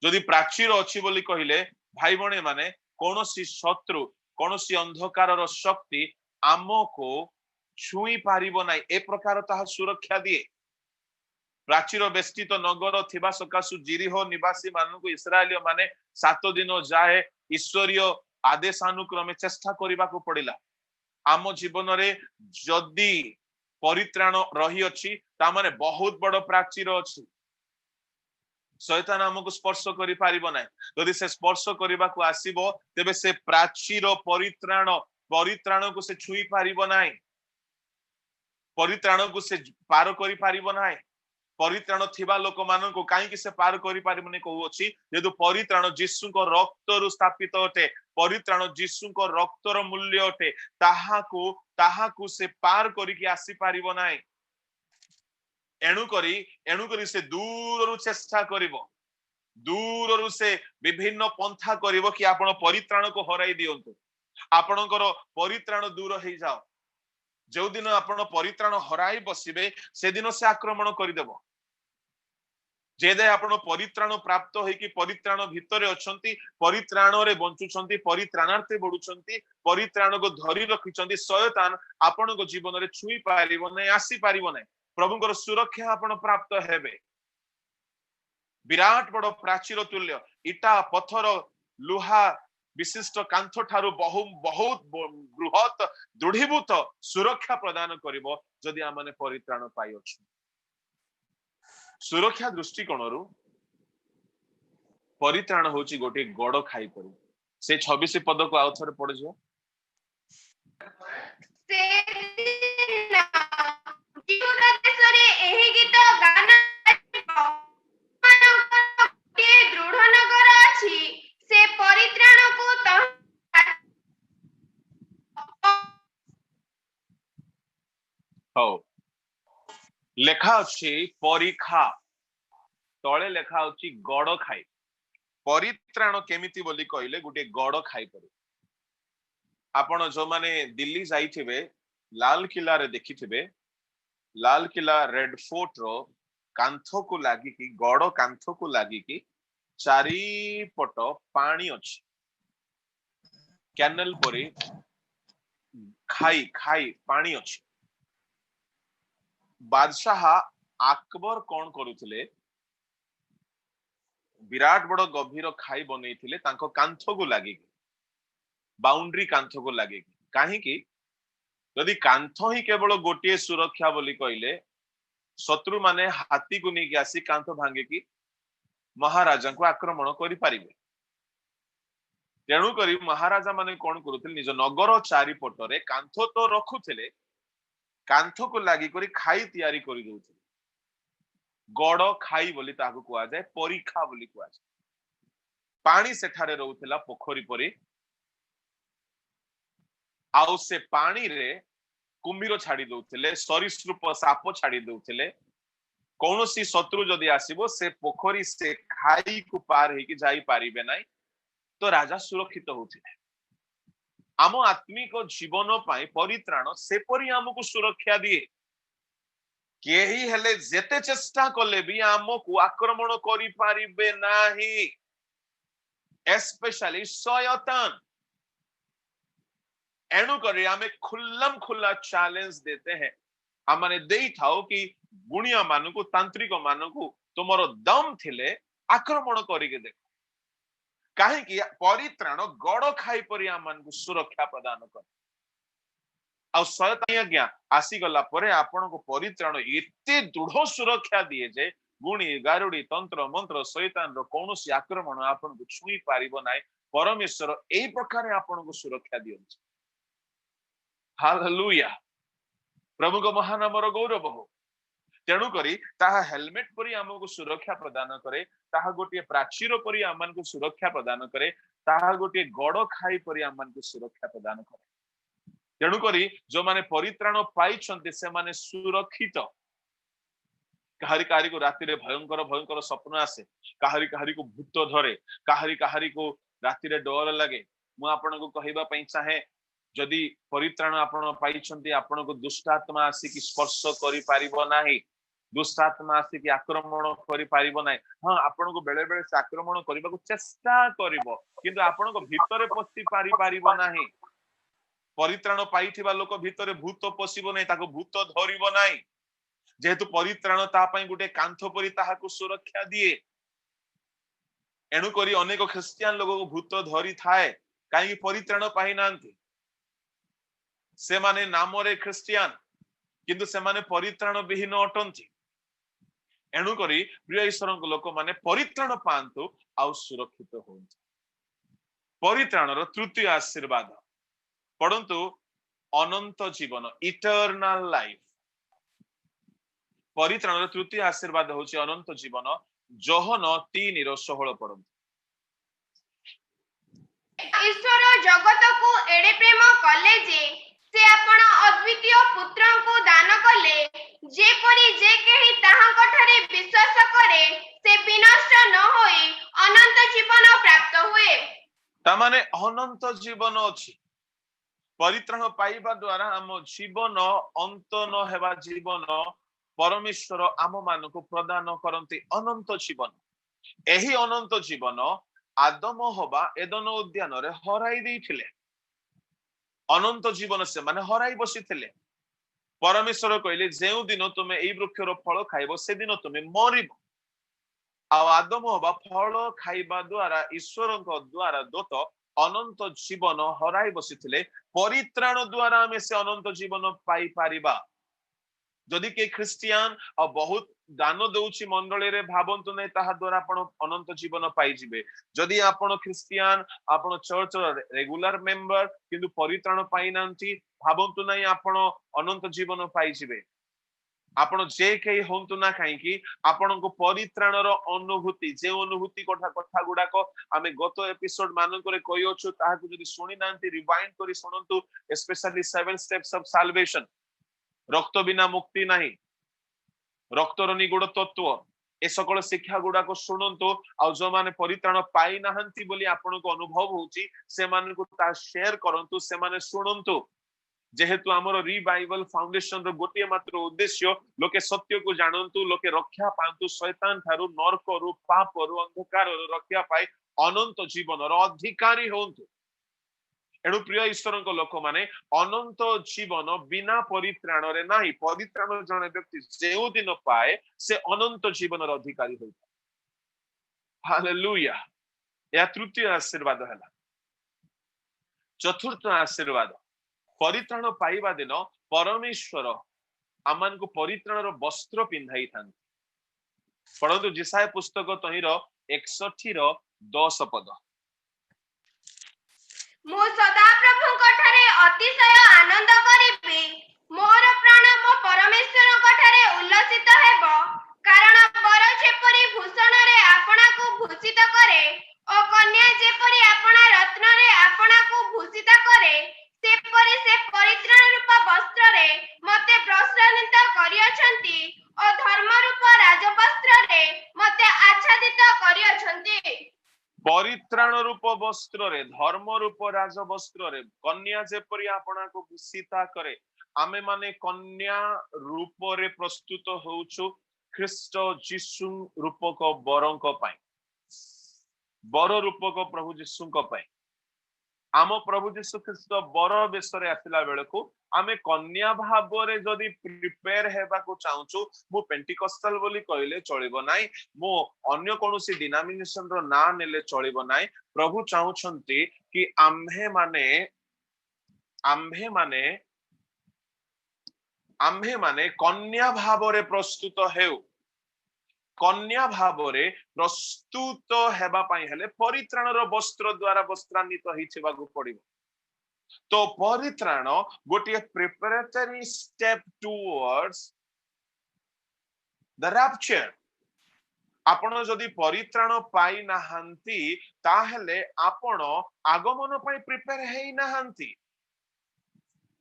जदि प्राचीर अछि बोली कहिले भाई बणे माने कोनोसी शत्रु कोनोसी अंधकार शक्ति आमको छुई पारिबो नाही ए प्रकार ताहा सुरक्षा दिए प्राचीर बेष्टित नगर थिबा सकासु जिरिहो निवासी मानकु इस्राएलिय माने 7 दिन जाए ईश्वरीय आदेशानुक्रमे चेष्टा करिबा को पड़िला आम जीवन रे जदि परित्राण रही अछि ता माने बहुत बड़ प्राचीर अछि शैतान हमको स्पर्श करि पारिबो नै यदि से स्पर्श करबा को आसीबो तेबे से प्राचीर परित्राण को से छुई पारिबो नै परित्राण को से पार करि पारिबो नै परित्राण थिबा लोक मानन को काहे कि से पार करि पारिबो नै कहू अछि जेदु परित्राण यीशु को रक्त रु स्थापित होते परित्राण यीशु को रक्त रो मूल्य होते ताहाकू से पार करि कि आसी पारिबो नै एणु करी से दूर चेष्टा करिवो दूर से विभिन्न पंथा करिवो कि आपण परित्राण को हराई दियंतु आपणकर परित्राण दूर हे जाओ जो दिन आपण परित्राण हराई बसिबे से दिन से आक्रमण करिदेबो जेदे आपण परित्राण प्राप्त होई कि परित्राण भितरे अछंती परित्राण रे बंचुछंती परित्राणार्थे बढुछंती परित्राण को धरि रखिछंती शयतान आपण को जीवन रे छुई पारिबो नै आसी पारिबो नै प्रभुଙ୍କର सुरक्षा आपण प्राप्त हेबे विराट बड़ प्राचीर तुल्य इटा पत्थर लुहा विशिष्ट कांथ ठारू बहुत बृहत दृढ़ीभूत सुरक्षा प्रदान करिवो जदि आमने परित्राण पाई अछि सुरक्षा दृष्टिकोणरू परित्राण होची गोटे गड़ खाई परी से 26 पद को आउ थरे पड़ जो एही गीत गाना दृढ़ नगर अछि से परित्राण को हो लेखा अछि परीक्षा तळे लेखा अछि गड़ खाई परित्राण केमिति बोली कहले गोटे गड़ खाई परी आपण जो माने दिल्ली जाइथिबे लाल किला रे देखिथिबे लाल किला रेड फोर्ट रो कांथ को लागी कि गड़ कांथ को लागी कि चारि पट पानी अछि कैनल परी खाई पानी अछि बादशाह अकबर कौन करुथिले विराट बड़ गभीर खाई बनैथिले तांको कांथ को लागी बाउंड्री कांथ को लागी काहे कि यदि कांथ ही केवल गोटे सुरक्षा बोली कहले शत्रु माने हाथी को नहीं आसी कांथ भांगे कि महाराजा को आक्रमण करि पारिबे तेणु करी महाराजा माने कौन करुथिले निज नगर चारि पटरे कांथ तो रखुथिले कांथ को लागी करी खाई तैयारी करि दउथिले गड़ खाई बोली ताकू कुआ जाए परीक्षा बोली कुआ जाए पानी सेठारे रहउथिला पोखरी परी आउ से पानी रे कुंभीर छाड़ी दउथिले सरीसृप साप छाड़ी दउथिले कौनसी शत्रु जदि आसीबो से पोखरी से खाई को पार हे कि जाई पारिबे नाही तो राजा सुरक्षित होथिले आम आत्मिक जीवन पाई परित्राण सेपरी आमको सुरक्षा दिए केही हेले जेते चेष्टा कले भी आमको आक्रमण करि पारिबे नाही स्पेशली शयतान एणु करी आमे खुल्लम खुल्ला चैलेंज देते हैं हमने देई थाओ कि गुणिया मानकु तांत्रिक मानकु तुमरो दम थिले आक्रमण करिके देखो काहे कि परित्राण गड़ खाई परि आमनकु सुरक्षा प्रदान कर आ शयतान आज्ञा आसी गला परे आपनको परित्राण एते दृढ़ सुरक्षा दिए जे गुणी गारुडी तंत्र मंत्र शैतान रो कोनोसी आक्रमण आपनको छुई पारिबो नाही परमेश्वर एई प्रकार आपनको सुरक्षा दियन्छ हालेलुया प्रभु को महानामर गौरव हो तेणु करी ताहा हेलमेट परी आमको सुरक्षा प्रदान करे ताहा गोटे प्राचीर परी आमको सुरक्षा प्रदान करे ताहा गोटे गड़ खाई परी आमको सुरक्षा प्रदान करे तेणु करी जो माने परित्राण पाइछन्ते से माने सुरक्षित काहारी काहारी को राति रे भयंकर भयंकर स्वप्न आसे काहारी काहारी को भूत धरे काहारी काहारी को राति रे डर लगे मु आपनको कहिबा पई चाहे जदि परित्राण आपण पाइछन्ते आपनको दुष्टात्मा आसी कि स्पर्श करि पारिबो नाही दुष्टात्मा आसी कि आक्रमण करि पारिबो नाही हां आपनको बेले बेले से आक्रमण करबा को चेष्टा करिवो किंतु आपनको भितरे पसी पारिबो नाही परित्राण पाइथिबा लोक भितरे भूत पसिबो नाही ताको भूत धरिबो नाही जेहेतु परित्राण ता पई गुटे कांथ परि ताहाको सुरक्षा दिए एणु करी अनेक ख्रिस्टियन लोक को भूत धरि थाए काई परित्राण पाइ नांती से माने नाम रे ख्रिस्टियन किंतु से माने परित्राण विहीन अटंती एणु करी प्रिय ईश्वर लोक माने परित्राण पांतु आउ सुरक्षित हो। परित्राणर तृतीय आशीर्वाद पढ़ंतु अनंत जीवन इटर्नल लाइफ। परित्राणर तृतीय आशीर्वाद होची अनंत जीवन। जोहन 3:16 पढ़ंतु। ईश्वर जगत को एडे प्रेम कले जे से आपण अद्वितीय पुत्र को दान कले जेपरि जे केही ताहांक ठारे विश्वास करे से विनष्ट न होई अनंत जीवन प्राप्त हुए। तामाने अनंत जीवन अछि। परित्राण पाइबा द्वारा हम जीवन अंत न हेबा जीवन परमेश्वर आम मानकु प्रदान करंती अनंत जीवन। एही अनंत जीवन आदम हवा एदन उद्यान रे हराई देइथिले। अनंत जीवन से माने हराई बसिथिले। परमेश्वर कहले जेउ दिन तुमे एई वृक्षर फल खाइबो से दिन तुमे मरिबो। आ आदम हवा फल खाइबा द्वारा ईश्वरक द्वारा दत्त अनंत जीवन हराई बसिथिले। परित्राण द्वारा हमें से अनंत जीवन पाई पारिबा। जदि के ख्रिस्टियान और बहुत दान दउछि मंडली रे भाबंतु नै ताहा द्वारा आपण अनंत जीवन पाई जिवे। जदि आपण ख्रिस्टियान आपण चर्च रेगुलर मेंबर किंतु परित्राण पाई नांती भाबंतु नै आपण अनंत जीवन पाई जिवे। आपण जे केही होंतु ना काई कि आपण को परित्राणर अनुभूति जे अनुभूति कथा गुडाक आमे गत एपिसोड मानन करे कहि अछु ताहा को जदि सुनि नांती रिवाइंड करी सुनंतु स्पेशली 7 स्टेप्स ऑफ साल्वेशन। रक्त बिना मुक्ति नहीं, रक्तर निगुड़ तत्व ए सकल शिक्षा गुडा को शुणंतु। आ जो माने परित्राण पाई नाहंती बोली आपण को अनुभव होची से मान को ता शेयर करंतु से माने शुणंतु। जेहेतु हमर रिवाइवल फाउंडेशन रो गोटे मात्र उद्देश्य लोके सत्य को जानंतु, लोके रक्षा पांतु शैतान थारु नरक रु पाप रु अंधकार रु रक्षा पाई अनंत जीवन रो अधिकारी होंतु। एणु प्रिय ईश्वर लोक माने अनंत जीवन बिना परित्राण रे नाही। परित्राण जने व्यक्ति जेउ दिन पाए से अनंत जीवन रो अधिकारी होइता। हालेलुया। या तृतीय आशीर्वाद हला। चतुर्थ आशीर्वाद परित्राण पाइबा दिन परमेश्वर आमान को परित्राण रो वस्त्र पिंधाई थान। परंतु जिसाय पुस्तक तहिर 61 रो 10 पद। मु सदा प्रभु कठारे अतिशय आनंद करिबे। मोर प्राण मो परमेश्वर कठारे उल्लसित हेबो। कारण बर जेपरि भूषण रे आपना को भूषित करे ओ कन्या जेपरि आपना रत्न रे आपना को भूषित करे सेपरि से परित्राण रूप वस्त्र रे मते प्रसन्नित करियछंती ओ धर्म रूप राजवस्त्र रे मते आच्छादित करियछंती। परित्राण रूप वस्त्र रे धर्म रूप राज वस्त्र रे कन्या जेपरि आपना को भूषिता करे। आमे माने कन्या रूप रे प्रस्तुत होउछु ख्रिस्ट जीसु रूपक बरंक पाई। बर रूपक प्रभु जीसुक पाई आम प्रभु जीसु ख्रिस्ट बर बेसरे आसिला बेलको आमे कन्या भाव रे जदि प्रिपेयर हेबा को चाहूछु। मु पेंटिकस्टल बोली कहले चलिबो नाही, मु अन्य कोनोसी डिनोमिनेशन रो ना नेले चलिबो नाही। प्रभु चाहूछंती कि आम्हे माने कन्या भाव रे प्रस्तुत हेउ। कन्या भाव रे प्रस्तुत हेबा पाई हेले परित्राण रो वस्त्र द्वारा वस्त्रान्वित हिथिबा को पड़िबो। तो परित्राण गोटे preparatory step towards the rapture. आपण जदि परित्राण पाई नाहंती ताहेले आपण आगमन पाई प्रिपेयर हेई नाहंती।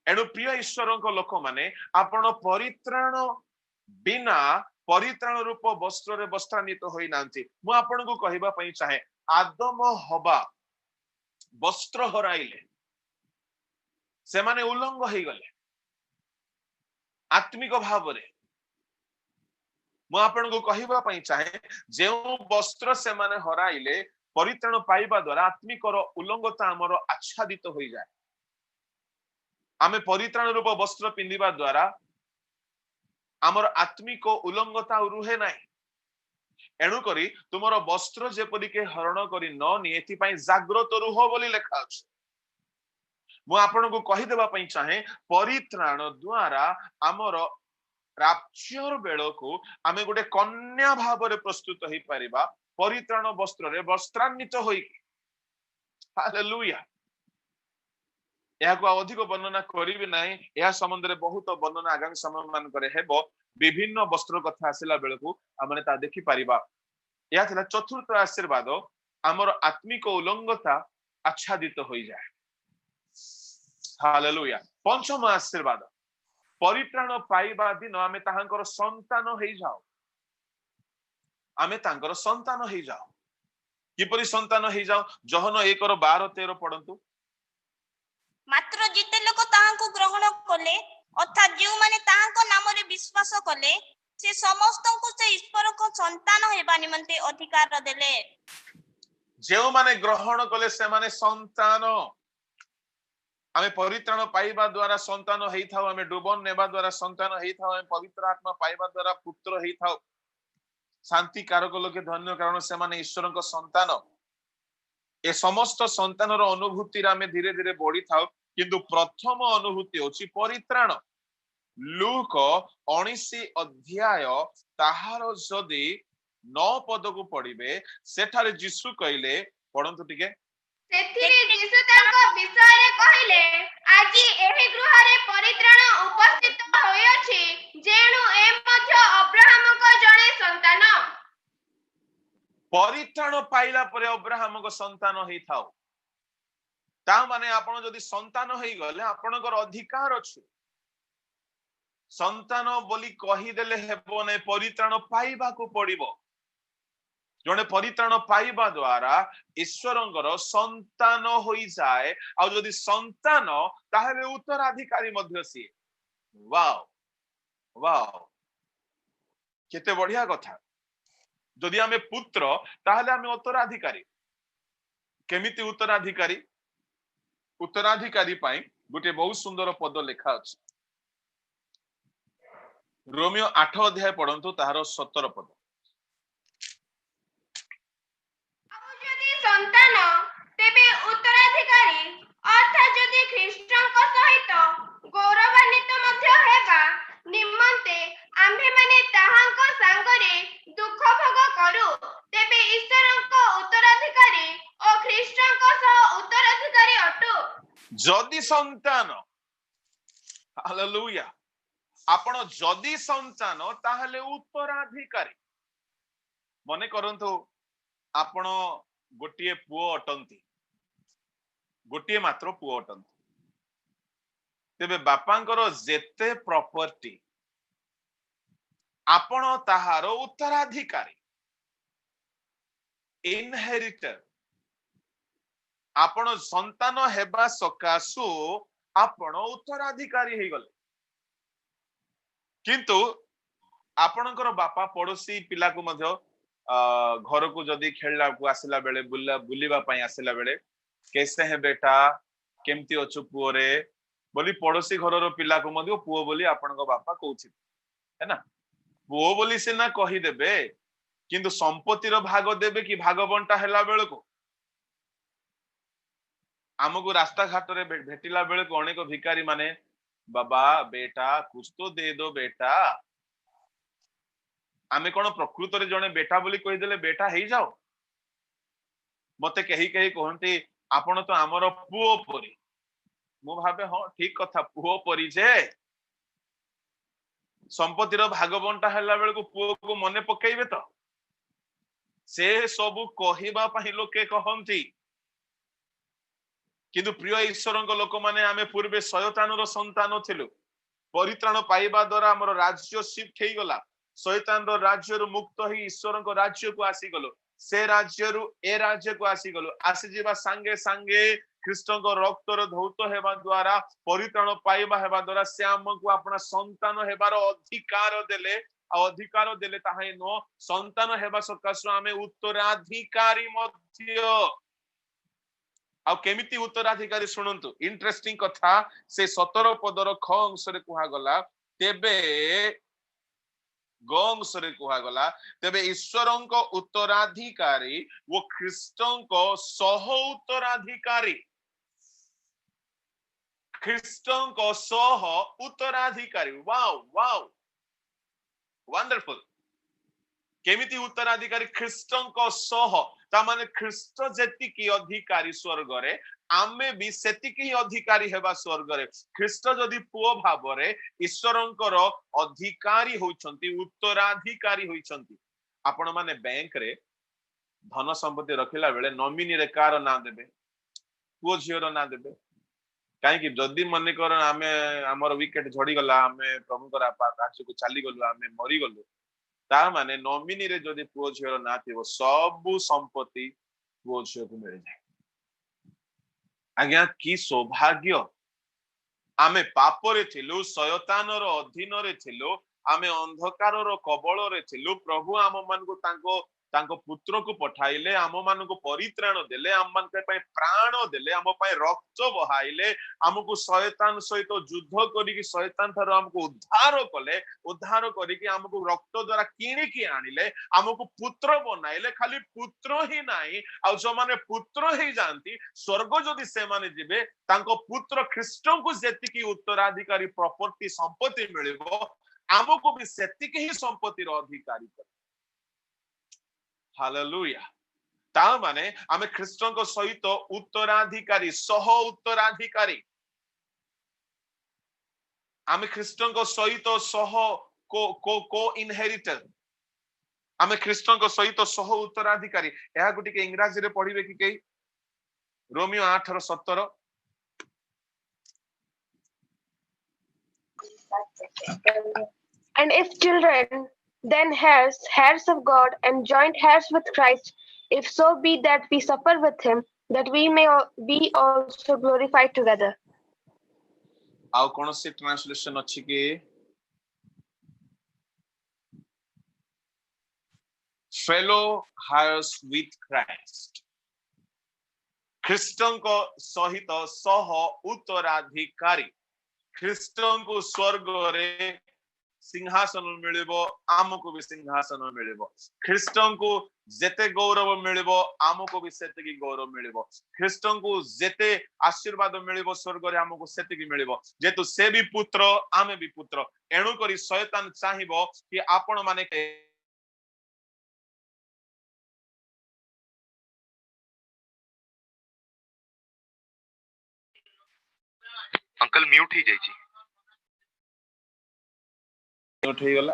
एणु प्रिय ईश्वरक लोक माने आपण परित्राण बिना परित्राण रूप वस्त्र रे वस्त्रान्वित होई नांती। मु आपण को कहिबा पई चाहे आदम हवा वस्त्र हराइले से माने उल्लंघ होई गले आत्मिक भाव रे। मु आपण को कहिबा पई चाहे जे वस्त्र से माने हराइले परित्राण पाइबा द्वारा आत्मिक रो उल्लंघता हमर आच्छादित होई जाय। आमे परित्राण रूप वस्त्र पिंदिबा द्वारा आमर आत्मिक उल्लंघता रुहे नाही। एणु करी तुमर वस्त्र जेपरि के हरण करी न नियति पई जागृत रुह बोली लेखा अछि। मु आपण को कहि देबा पई चाहे परित्राण द्वारा आमर ରାପ୍ଚର ବେଳକୁ ଆମେ ଗୋଟେ କନ୍ୟା ଭାବରେ ପ୍ରସ୍ତୁତ ହେଇପାରିବା, ପରିତ୍ରାଣ ବସ୍ତ୍ରରେ ବସ୍ତ୍ରାନ୍ୱିତ ହୋଇକି। ହାଲେଲୁୟା। ଏହାକୁ ଆଉ ଅଧିକ ବର୍ଣ୍ଣନା କରିବି ନାହିଁ, ଏହା ସମ୍ବନ୍ଧରେ ବହୁତ ବର୍ଣ୍ଣନା ଆଗାମୀ ସମୟ ମାନଙ୍କରେ ହେବ। ବିଭିନ୍ନ ବସ୍ତ୍ର କଥା ଆସିଲା ବେଳକୁ ଆମେ ତା ଦେଖିପାରିବା। ଏହା ଥିଲା ଚତୁର୍ଥ ଆଶୀର୍ବାଦ, ଆମର ଆତ୍ମିକ ଉଲଙ୍ଗତା ଆଚ୍ଛାଦିତ ହୋଇଯାଏ। ହାଲେଲୁୟା। ପଞ୍ଚମ ଆଶୀର୍ବାଦ, ପରିତ୍ରାଣ ପାଇବା ଦିନ ଆମେ ତାହାଙ୍କର ସନ୍ତାନ ହେଇଯାଉ। ଆମେ ତାଙ୍କର ସନ୍ତାନ ହେଇଯାଉ। କିପରି ସନ୍ତାନ ହେଇଯାଉ? ଯୋହନ 1:12-13 ପଢନ୍ତୁ। ମାତ୍ର ଯେତେ ଲୋକ ତାହାଙ୍କୁ ଗ୍ରହଣ କଲେ, ଅର୍ଥାତ୍ ଯେଉଁମାନେ ତାହାଙ୍କ ନାମରେ ବିଶ୍ୱାସ କଲେ, ସେ ସମସ୍ତଙ୍କୁ ସେ ଈଶ୍ୱରଙ୍କ ସନ୍ତାନ ହେବା ନିମନ୍ତେ ଅଧିକାର ଦେଲେ। ଯେଉଁମାନେ ଗ୍ରହଣ କଲେ ସେମାନେ ସନ୍ତାନ। ଆମେ ପରିତ୍ରାଣ ପାଇବା ଦ୍ୱାରା ସନ୍ତାନ ହେଇଥାଉ, ଆମେ ଡୁବନ ନେବା ଦ୍ୱାରା ସନ୍ତାନ ହେଇଥାଉ, ଆମେ ପବିତ୍ର ଆତ୍ମା ପାଇବା ଦ୍ୱାରା ପୁତ୍ର ହେଇଥାଉ। ଶାନ୍ତି କାରକ ଲୋକେ ଧନ୍ୟ, କାରଣ ସେମାନେ ଈଶ୍ୱରଙ୍କ ସନ୍ତାନ। ଏ ସମସ୍ତ ସନ୍ତାନର ଅନୁଭୂତିରେ ଆମେ ଧୀରେ ଧୀରେ ବଢିଥାଉ, କିନ୍ତୁ ପ୍ରଥମ ଅନୁଭୂତି ହେଉଛି ପରିତ୍ରାଣ। ଲୁକ 19 ତାହାର ଯଦି 9 ପଦକୁ ପଢିବେ, ସେଠାରେ ଯୀଶୁ କହିଲେ, ପଢନ୍ତୁ ଟିକେ। ସେଥିରେ ଯୀଶୁ ତାଙ୍କ ବିଷୟରେ କହିଲେ, ଆଜି ଏହି ଗୃହରେ ପରିତ୍ରାଣ ଉପସ୍ଥିତ ହୋଇଅଛି, ଯେଣୁ ଏ ମଧ୍ୟ ଅବ୍ରାହମଙ୍କ ଜଣେ ସନ୍ତାନ। ପରିତ୍ରାଣ ପାଇଲା ପରେ ଅବ୍ରାହମଙ୍କ ସନ୍ତାନ ହେଇଥାଉ। ତା ମାନେ ଆପଣ ଯଦି ସନ୍ତାନ ହେଇଗଲେ ଆପଣଙ୍କର ଅଧିକାର ଅଛି। ସନ୍ତାନ ବୋଲି କହିଦେଲେ ହେବ ନାହିଁ, ପରିତ୍ରାଣ ପାଇବାକୁ ପଡିବ। ଜଣେ ପରିତ୍ରାଣ ପାଇବା ଦ୍ୱାରା ଈଶ୍ୱରଙ୍କର ସନ୍ତାନ ହୋଇଯାଏ। ଆଉ ଯଦି ସନ୍ତାନ, ତାହେଲେ ଉତ୍ତରାଧିକାରୀ ମଧ୍ୟ ସିଏ। ୱାଓ ୱାଓ, କେତେ ବଢିଆ କଥା। ଯଦି ଆମେ ପୁତ୍ର, ତାହେଲେ ଆମେ ଉତ୍ତରାଧିକାରୀ। କେମିତି ଉତ୍ତରାଧିକାରୀ? ଉତ୍ତରାଧିକାରୀ ପାଇଁ ଗୋଟେ ବହୁତ ସୁନ୍ଦର ପଦ ଲେଖା ଅଛି। ରୋମିଓ 8 ପଢନ୍ତୁ, ତାହାର 17 ପଦ। ଆଉ ଯଦି ସନ୍ତାନ, ତେବେ ଉତ୍ତରାଧିକାରୀ, ଅର୍ଥାତ୍ ଯଦି ଖ୍ରୀଷ୍ଟଙ୍କ ସହିତ ଗୌରବାନ୍ୱିତ ମଧ୍ୟ ହେବା ନିମନ୍ତେ ଆମ୍ଭେମାନେ ତାହାଙ୍କ ସାଙ୍ଗରେ ଦୁଃଖ ଭୋଗ କରୁ, ତେବେ ଈଶ୍ୱରଙ୍କ ଉତ୍ତରାଧିକାରୀ ଓ ଖ୍ରୀଷ୍ଟଙ୍କ ସହ ଉତ୍ତରାଧିକାରୀ ଅଟୁ। ଯଦି ସନ୍ତାନ, ହାଲେଲୁୟା, ଆପଣ ଯଦି ସନ୍ତାନ ତାହେଲେ ଉତ୍ତରାଧିକାରୀ। ମନେ କରନ୍ତୁ, ଆପଣ ଗୋଟିଏ ପୁଅ ଅଟନ୍ତି, ଗୋଟିଏ ମାତ୍ର ପୁଅ ଅଟନ୍ତି। ତେବେ ବାପାଙ୍କର ଯେତେ ପ୍ରପର୍ଟି, ଆପଣ ତାହାର ଉତ୍ତରାଧିକାରୀ, ଇନହେରିଟର। ଆପଣ ସନ୍ତାନ ହେବା ସକାଶୁ ଆପଣ ଉତ୍ତରାଧିକାରୀ ହେଇଗଲେ। କିନ୍ତୁ ଆପଣଙ୍କର ବାପା ପଡୋଶୀ ପିଲାକୁ ମଧ୍ୟ ଘରକୁ ଯଦି ଖେଳିବାକୁ ଆସିଲା ବେଳେ, ବୁଲିବା ପାଇଁ ଆସିଲା ବେଳେ, କେସେ ହେ ବେଟା, କେମିତି ଅଛୁ ପୁଅରେ ବୋଲି ପଡୋଶୀ ଘରର ପିଲାକୁ ମଧ୍ୟ ପୁଅ ବୋଲି ଆପଣଙ୍କ ବାପା କହୁଥିବେ, ହେଲା। ପୁଅ ବୋଲି ସିନା କହିଦେବେ, କିନ୍ତୁ ସମ୍ପତ୍ତିର ଭାଗ ଦେବେ କି? ଭାଗ ବଣ୍ଟା ହେଲା ବେଳକୁ ଆମକୁ ରାସ୍ତାଘାଟରେ ଭେଟିଲା ବେଳକୁ ଅନେକ ଭିକାରୀ ମାନେ, ବାବା ବେଟା କୁछ तो दे दो बेटा। ଆମେ କଣ ପ୍ରକୃତରେ ଜଣେ ବେଟା ବୋଲି କହିଦେଲେ ବେଟା ହେଇଯାଉ? ମତେ କେହି କେହି କହନ୍ତି, ଆପଣ ତ ଆମର ପୁଅ ପରି। ମୁଁ ଭାବେ, ହଁ ଠିକ କଥା, ପୁଅ ପରି ଯେ ସମ୍ପତ୍ତିର ଭାଗ ବଣ୍ଟା ହେଲା ବେଳକୁ ପୁଅକୁ ମନେ ପକେଇବେ ତ? ସେ ସବୁ କହିବା ପାଇଁ ଲୋକେ କହନ୍ତି, କିନ୍ତୁ ପ୍ରିୟ ଈଶ୍ୱରଙ୍କ ଲୋକମାନେ, ଆମେ ପୂର୍ବେ ଶୟତାନର ସନ୍ତାନ ଥିଲୁ। ପରିତ୍ରାଣ ପାଇବା ଦ୍ୱାରା ଆମର ରାଜ୍ୟ ଶିଫ୍ଟ ହେଇଗଲା। ଶୈତାନର ରାଜ୍ୟରୁ ମୁକ୍ତ ହେଇ ଈଶ୍ୱରଙ୍କ ରାଜ୍ୟକୁ ଆସିଗଲୁ। ସେ ରାଜ୍ୟରୁ ଏ ରାଜ୍ୟକୁ ଆସିଗଲୁ। ଆସିଯିବା ସାଙ୍ଗେ ସାଙ୍ଗେ ଖ୍ରୀଷ୍ଟଙ୍କ ରକ୍ତର ଧୌତ ହେବା ଦ୍ୱାରା, ପରିତ୍ରାଣ ପାଇବା ହେବା ଦ୍ୱାରା ସେ ଆମକୁ ଆପଣ ସନ୍ତାନ ହେବାର ଅଧିକାର ଦେଲେ। ଆଉ ଅଧିକାର ଦେଲେ ତାହା ହିଁ ନୁହଁ, ସନ୍ତାନ ହେବା ସକାଶୁ ଆମେ ଉତ୍ତରାଧିକାରୀ ମଧ୍ୟ। ଆଉ କେମିତି ଉତ୍ତରାଧିକାରୀ ଶୁଣନ୍ତୁ, ଇଣ୍ଟରେଷ୍ଟିଂ କଥା। ସେ 17 ପଦର ଖ ଅଂଶରେ କୁହାଗଲା, ତେବେ ଗ ଅଂଶରେ କୁହାଗଲା, ତେବେ ଈଶ୍ୱରଙ୍କ ଉତ୍ତରାଧିକାରୀ ଓ ଖ୍ରୀଷ୍ଟଙ୍କ ସହ ଉତ୍ତରାଧିକାରୀ। ଖ୍ରୀଷ୍ଟଙ୍କ ସହ ଉତ୍ତରାଧିକାରୀ। ୱାଓ ୱାଓ, वंडरफुल केमिति उत्तराधिकारी ख्रीष्टଙ୍କ सह ता माने ख्रीष्ट जेतिकी अधिकारी स्वर्ग रे आमे भी सेतिकी ही अधिकारी हेबा स्वर्ग रे ख्रीष्ट जदि पुओ भाबरे ईश्वरंकर अधिकारी होइछंती उत्तराधिकारी होइछंती आपण माने बैंक रे धन संपत्ति रखिला बेले नॉमिनी रे कार ना देबे पुओ झियर ना देबे काहे कि जदि मन कर आमे हमर विकेट झड़ी गला आमे प्रभु कर राज्य को चली गलु आमे मरी गलु ता माने नॉमिनी रे जदि पुओ झियर ना थिबो सब संपत्ति पुओ झियर को मिल जाए आज्ञा की सौभाग्य आमे पाप रे थिलु शयतान रो अधीन रे थिलु आमे अंधकार रो कबल रे थिलु प्रभु आम मन को तांको पुत्र को पठाइले आम मान को परित्राण देले आम मान के पय प्राण देले आम पय रक्त बहाइले हमको शयतान सहित युद्ध करिकि शयतान थारो हमको उद्धार करिकि हमको रक्त द्वारा किणी की आनिले हमको पुत्र बनाइले खाली पुत्र ही नाही आ जो माने पुत्र ही जानती स्वर्ग जदि से माने जिबे तांको पुत्र ख्रीष्ट को जेतिकी उत्तराधिकारी प्रॉपर्टी संपत्ति मिलिबो हमको भी सेतिकी ही संपत्ति रो अधिकारी कर हालेलुया ता माने आमे ख्रीष्टଙ୍କ सहित उत्तराधिकारी सह उत्तराधिकारी आमे ख्रीष्टଙ୍କ सहित सह को इनहेरिटर आमे ख्रीष्टଙ୍କ सहित सह उत्तराधिकारी एहा गुटी के इंग्रजी रे पढिबे कि केई Romeo 8:17 And if children, then heirs of God, and joint heirs with Christ, if so be that we suffer with him, that we may be also glorified together. आउ कौन सी ट्रांसलेशन अच्छी के फेलो heirs with Christ ख्रीष्टन को सहित सह उत्तराधिकारी ख्रीष्टन को स्वर्ग रे सिंहासन मिलिबो आमको भी सिंहासन मिलिबो ख्रीष्टन को जेते गौरव मिलिबो आमको भी सेते की गौरव मिलिबो ख्रीष्टन को जेते आशीर्वाद मिलिबो स्वर्ग रे आमको सेते की मिलिबो जेतु से भी पुत्र आमे भी पुत्र एणु करी शैतान चाहिबो कि आपण माने अंकल म्यूट ही जाई छी म्यूट ही गला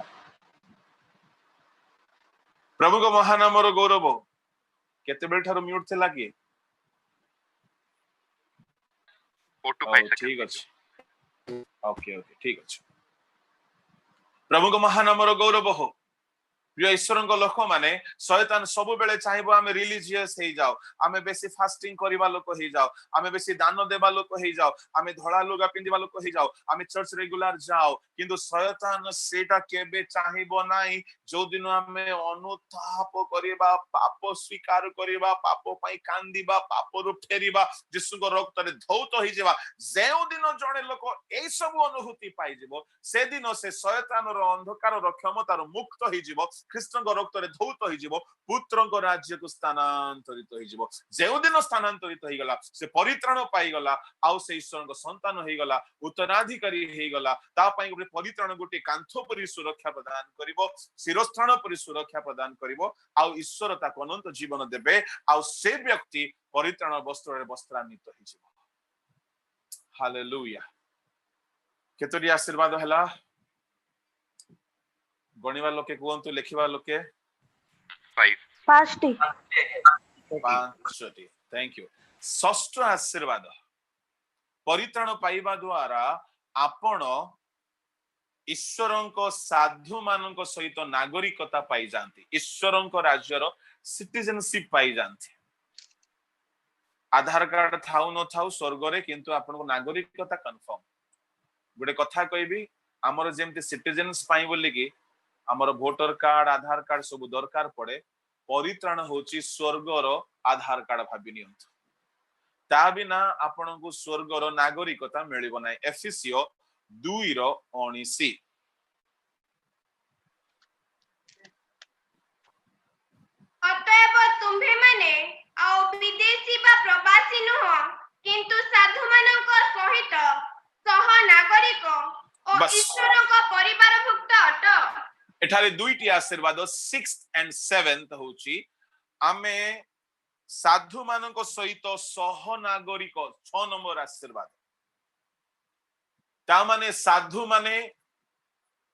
प्रभु को महानाम रो गौरव केते बेल थारो म्यूट थिला कि फोटो पाई सके ठीक अछि ओके ठीक अछि प्रभु को महानाम रो गौरव हो प्रिय ईश्वर लोक माने शैतान सब बेले चाहिबो आमे रिलीजियस हे जाओ आमे बेसी फास्टिंग करबा लोक हे जाओ आमे बेसी दान देबा लोक हे जाओ आमे धळा लुगा पिंदिबा लोक हे जाओ आमे चर्च रेगुलर जाओ किंतु शैतान सेटा केबे चाहिबो नाही जो दिन आमे अनुताप करबा पाप स्वीकार करबा पाप पई कांदीबा पाप रु फेरिबा यीशु को रक्त रे धौत हे जेबा जेउ दिन जणे लोक एई सब अनुभूति पाई जेबो से दिन से शैतान रो अंधकार रो क्षमता रो मुक्त हे जेबो ख्रीष्टଙ୍କ ରକ୍ତରେ ଧୌତ ହେଇଯିବ ପୁତ୍ରଙ୍କ ରାଜ୍ୟକୁ ସ୍ଥାନାନ୍ତରିତ ହେଇଯିବ ଯେଉଁ ଦିନ ସ୍ଥାନାନ୍ତରିତ ହେଇଗଲା ସେ ପରିତ୍ରାଣ ପାଇଗଲା ଆଉ ସେ ଈଶ୍ୱରଙ୍କ ସନ୍ତାନ ହେଇଗଲା ଉତ୍ତରାଧିକାରୀ ହେଇଗଲା ତା ପାଇଁ ଗୋଟେ ପରିତ୍ରାଣ ଗୋଟେ କାନ୍ଥ ପରି ସୁରକ୍ଷା ପ୍ରଦାନ କରିବ ଶିରସ୍ଥାନ ପରି ସୁରକ୍ଷା ପ୍ରଦାନ କରିବ ଆଉ ଈଶ୍ୱର ତାକୁ ଅନନ୍ତ ଜୀବନ ଦେବେ ଆଉ ସେ ବ୍ୟକ୍ତି ପରିତ୍ରାଣ ବସ୍ତ୍ରରେ ବସ୍ତ୍ରାନ୍ୱିତ ହେଇଯିବ ହାଲେଲୁୟା କେତୋଟି ଆଶୀର୍ବାଦ ହେଲା गणिवा लोके कुहंतु लिखिवा लोके 5 थैंक यू षष्ठ आशीर्वाद परित्राण पाइबा द्वारा आपण ईश्वरंको साधु मानक सहित नागरिकता पाई जानती ईश्वरंको राज्यर सिटीजनशिप पाई जानती आधार कार्ड थाउ न थाउ स्वर्ग रे किंतु आपण को नागरिकता कंफर्म गोटे कथा कहबी हमर जेमते सिटीजन्स पाई बोली कि हमर वोटर कार्ड आधार कार्ड सब दरकार पड़े परित्राण होची स्वर्गर आधार कार्ड भाबी नियंतु ता बिना आपण को स्वर्गर नागरिकता मिलिबो नै एफिसियो 2:19 अतएव तुम्हे माने आ विदेशी बा प्रवासी नुह किंतु साधु मानक सहित सह नागरिक और ईश्वरक परिवारभुक्त अट एठारे दुईटी आशीर्वाद 6th and 7th होची आमे साधु मानक सहित सहनागरिक 6 नंबर आशीर्वाद ता माने साधु माने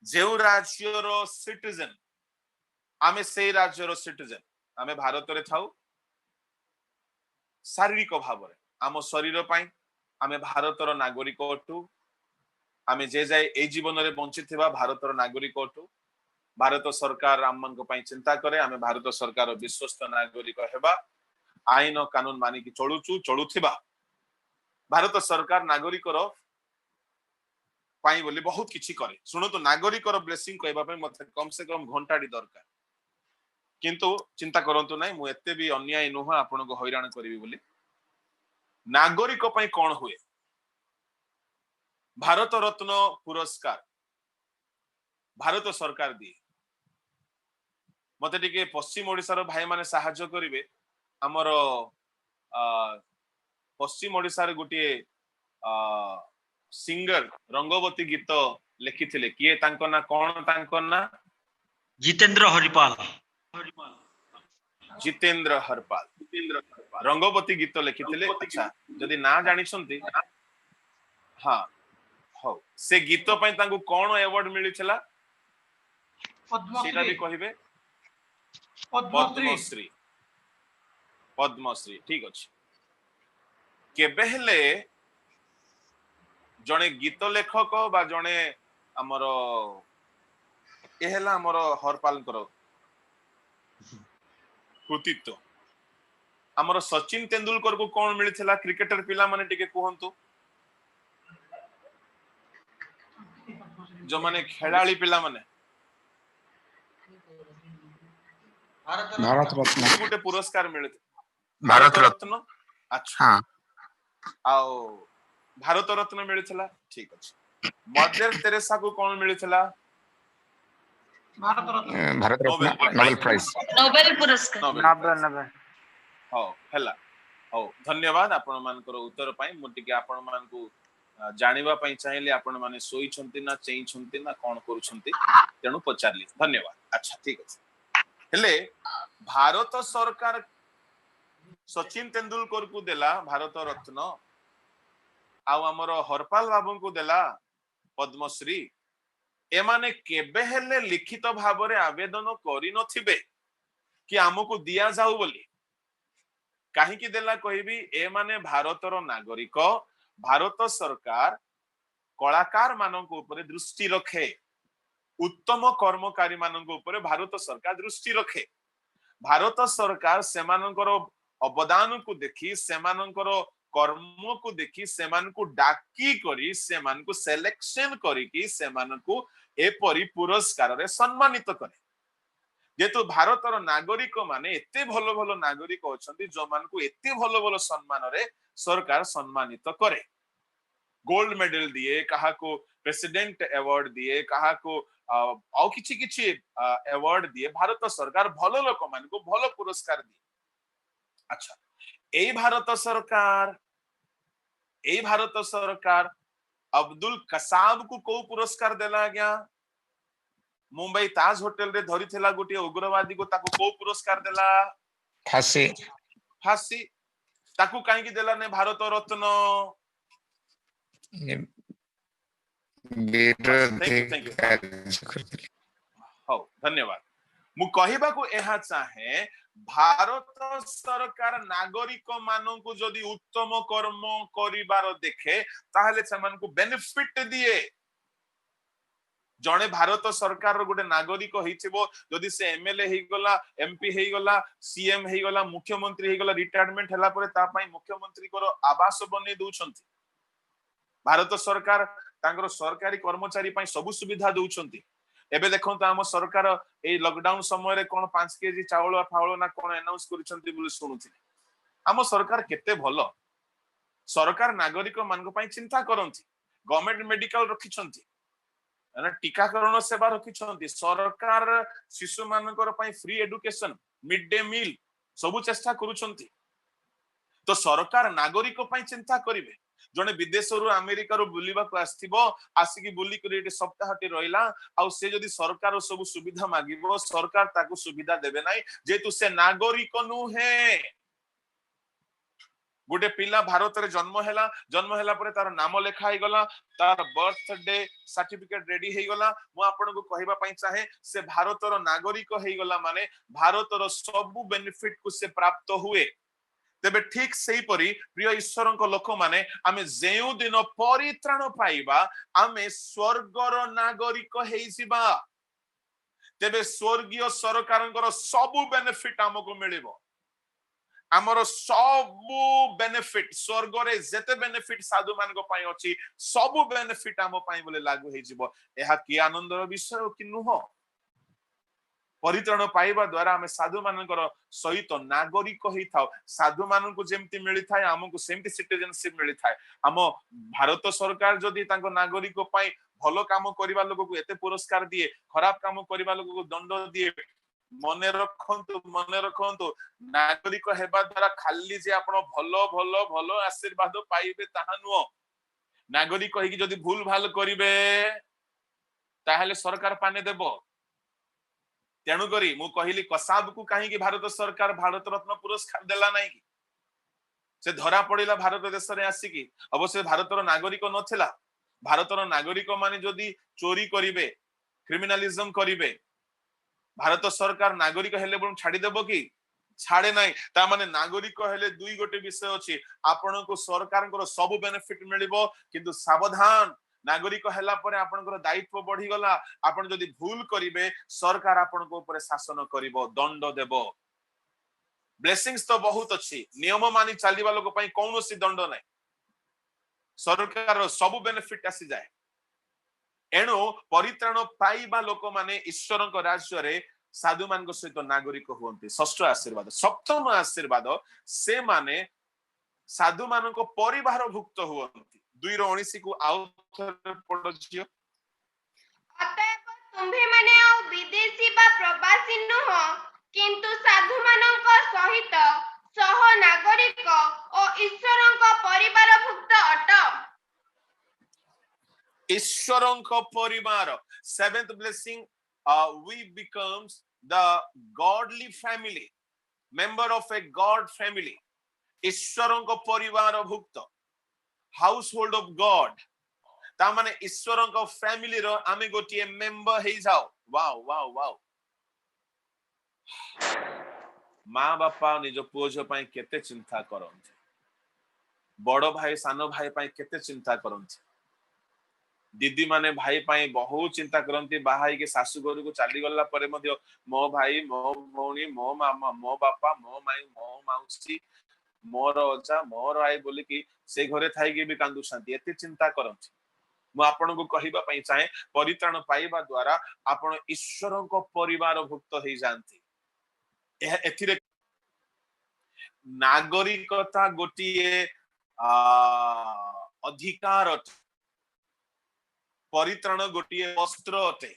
जेउ राज्यर सिटीजन आमे से राज्यर सिटीजन आमे भारत रे थाउ शारीरिक भाव रे आम शरीर पई आमे भारतर नागरिक अटू आमे जे जाय ए जीवन रे बंचिथिबा भारतर नागरिक अटू भारत सरकार आम मन को पई चिंता करे आमे भारत सरकार विश्वस्त नागरिक हेबा आईन कानून मानि कि चलुथिबा भारत सरकार नागरिक रो पाई बोली बहुत किछि करे सुनो तो नागरिक रो ब्लेसिंग कहबा पई मते कम से कम घंटाडी दरकार किंतु चिंता करंतु नै मु एते भी अन्याय नुह आपन को हैरान करबी बोली नागरिक पई कोन हुए भारत रत्न पुरस्कार भारत सरकार दिए मते टिके पश्चिम ओडिसा रो भाई माने सहायता करिवे हमर पश्चिम ओडिसा रे गुटी सिंगर रंगवती गीत लिखिथिले किए तांको ना कोन तांको ना जितेंद्र हरिपाल रंगवती गीत लिखिथिले अच्छा जदि ना जानि छंती हां हो से गीत पई तांको कोन अवार्ड मिली छला सेटा भी कहिबे पद्मश्री ठीक अछि केबे हेले जणे गीत लेखक बा जणे हमर ए हेला हमर हरपाल कर कृतित्व हमर सचिन तेंदुलकर को कोन मिली छला क्रिकेटर पिला माने टिके कहंतु जो माने खेलाड़ी पिला माने भारत रत्न गोटे पुरस्कार मिले भारत रत्न अच्छा हाँ आओ भारत रत्न मिली छला ठीक अछि मदर तेरेसा को कोन मिली छला Bharat Ratna Nobel prize Nobel पुरस्कार नोबेल हो हला हो धन्यवाद आपण मानकर उत्तर पाई मु टिके आपण मान को जानिबा पई चाहेले आपण माने सोई छंती ना चेई छंती ना कोन करू छंती तेनु पचारली धन्यवाद अच्छा ठीक अछि हेले भारत सरकार सचिन तेंदुलकर को देला भारत रत्न आउ हमर हरपाल बाबू को देला पद्मश्री एमाने केबे हेले लिखित भाव रे आवेदन करि नथिबे कि हमको दिया जाऊ बोली काहे कि देला कहबी ए माने भारतर नागरिक भारत सरकार कलाकार मानक ऊपर दृष्टि रखे उत्तम कर्मकारी मानक ऊपर भारत सरकार दृष्टि रखे भारत सरकार सेमानकर अवदान को देखी सेमानकर कर्म को देखी सेमान को डाकी करी सेमान को सिलेक्शन करी सेमान को एपरी पुरस्कार रे सम्मानित करे जेतु भारतर नागरिक माने एते भलो भलो नागरिक अछंती जो मान को एते भलो भलो सम्मान रे सरकार सम्मानित करे गोल्ड मेडल दिए कहा को प्रेसिडेंट अवार्ड दिए कहा को आउ किछि किछि अवार्ड दिए भारत सरकार भलो लोक मान को भलो पुरस्कार दिए अच्छा ए भारत सरकार अब्दुल कसाब को पुरस्कार देला गया मुंबई ताज होटल रे धरी थिला गोटे उग्रवादी को ताको को पुरस्कार देला फांसी ताको काहे की देला ने भारत रत्न हो धन्यवाद मु कहिबा को एहा चाहे भारत सरकार नागरिक माननकु जदि उत्तम कर्म करिबार देखे ताहले समान को बेनिफिट दिए जणे भारत सरकार रो गोटे नागरिक हिथिबो जदि से एमएलए हेई गला एमपी हेई गला सीएम हेई गला मुख्यमंत्री हेई गला रिटायरमेंट हला परे ता पई मुख्यमंत्री को आवास बने दउछंती भारत सरकार तांगर सरकारी कर्मचारी पई सब सुविधा दउछंती एबे देखंत हम सरकार ए लॉकडाउन समय रे कोन 5 केजी चावल फावल ना कोन अनाउंस करिसंती बोली सुनुथि हम सरकार केते भलो सरकार नागरिक मान को पई चिंता करंती गवर्नमेंट मेडिकल रखिसंती टीकाकरण सेवा रखिछंती सरकार शिशु मानकर पई free education mid day meal सब चेष्टा करूछंती तो सरकार नागरिक पई चिंता करिवे जने विदेश रु अमेरिका रु बुलिबा को आस्थिबो आसिकी बुली करी एटी सप्ताहटी रहिला आ से जदी सरकार सब सुविधा मागिबो सरकार ताको सुविधा देबे नाही जेतु से नागरिक नुहे गोटे पिला भारत रे जन्म हैला परे तार नाम लेखा ही गला तार बर्थडे सर्टिफिकेट रेडी हे गला मु आपन को कहबा पई चाहे से भारत रो नागरिक हे गला माने भारत रो सब बेनिफिट को से प्राप्त हुए तेबे ठीक सेही परी प्रिय ईश्वर को लोक माने आमे जेउ दिन परित्राण पाइबा आमे स्वर्गर नागरिक हेइसिबा तेबे स्वर्गीय सरकारंकर सब बेनिफिट हमको मिलिबो आमर सबु बेनिफिट स्वर्ग रे जेते बेनिफिट साधु मान को पाई अछि सबु बेनिफिट हम पाई बोले लागू हे जिवो एहा की आनंदर विषय कि नुह परित्राण पाइबा द्वारा हमें साधु मानकर सहित नागरिक होई थाओ साधु मान को जेमति मिली थाए हमको सेमति सिटीजनशिप मिली थाए हम भारत सरकार जदी तांको नागरिक पाई भलो काम करिबा लोग को एते पुरस्कार दिए खराब काम करिबा लोग को दंड दिए मन रखंतु नागरिक हेबा द्वारा खाली जे आपण भलो भलो भलो आशीर्वाद पाइबे ताहा नुओ नागरिक कहि कि जदी भूल भाल करिवे ताहले सरकार पाने देबो तेणु करी मु कहली कसाब को कहीं कि भारत सरकार भारत रत्न पुरस्कार देला नहीं कि से धरा पड़िला भारत देश रे आसी कि अवश्य भारत रो नागरिक नथिला भारत रो नागरिक माने जदी चोरी करिवे क्रिमिनलिज्म करिवे भारत सरकार नागरिक हेले बण छाडी देबो कि छाड़े नाही ता माने नागरिक हेले दुई गोटे विषय अछि आपन को सरकार को सब बेनिफिट मिलिबो किंतु सावधान नागरिक हैला परे आपनकर दायित्व बढ़ी गला आपन जदी भूल करिवे सरकार आपन को ऊपर शासन करिवो दंड देबो ब्लेसिंग्स तो बहुत अछि नियम मानि चालीबा लोक पई कोनोसी दंड नै सरकार सब बेनिफिट आसी जाय एणु परित्राण पाइबा लोक माने ईश्वर को राज्य रे साधु मान को सहित नागरिक हुंती षष्ठ आशीर्वाद सप्तम आशीर्वाद से माने साधु मान को परिवार भुक्त हुंती 2:19 को आउथर पडजियो अतएव तुम्हे माने आ विदेशी बा प्रवासी नुह किंतु साधु मानक सहित सह नागरिक और ईश्वरक परिवार भुक्त अट ईश्वरक परिवार seventh blessing we becomes the godly family member of a god family ईश्वरक परिवार भुक्त हाउसहोल्ड ऑफ गॉड ता माने ईश्वरक फैमिली रो आमे गोटिए मेंबर हे जाओ वाओ वाओ वाओ माँ बापा निज पुओ झ पई केते चिंता करंती बड़ भाई सानो भाई पई केते चिंता करंती दीदी माने भाई पई बहुत चिंता करंती बाहाई के सासु घर को चली गला परे मध्य मो भाई मो भौणी मो मामा मो बापा मो माई मो माउसी मोर अजा मोर आई बोली कि से घरे थाई के भी कांदु शांति एते चिंता करंती मु आपन को कहिबा पई चाहे परित्राण पाइबा द्वारा आपन ईश्वर को परिवार भुक्त हे जानती एथिरे नागरिकता गोटिए अधिकार परित्राण गोटिए वस्त्र अटे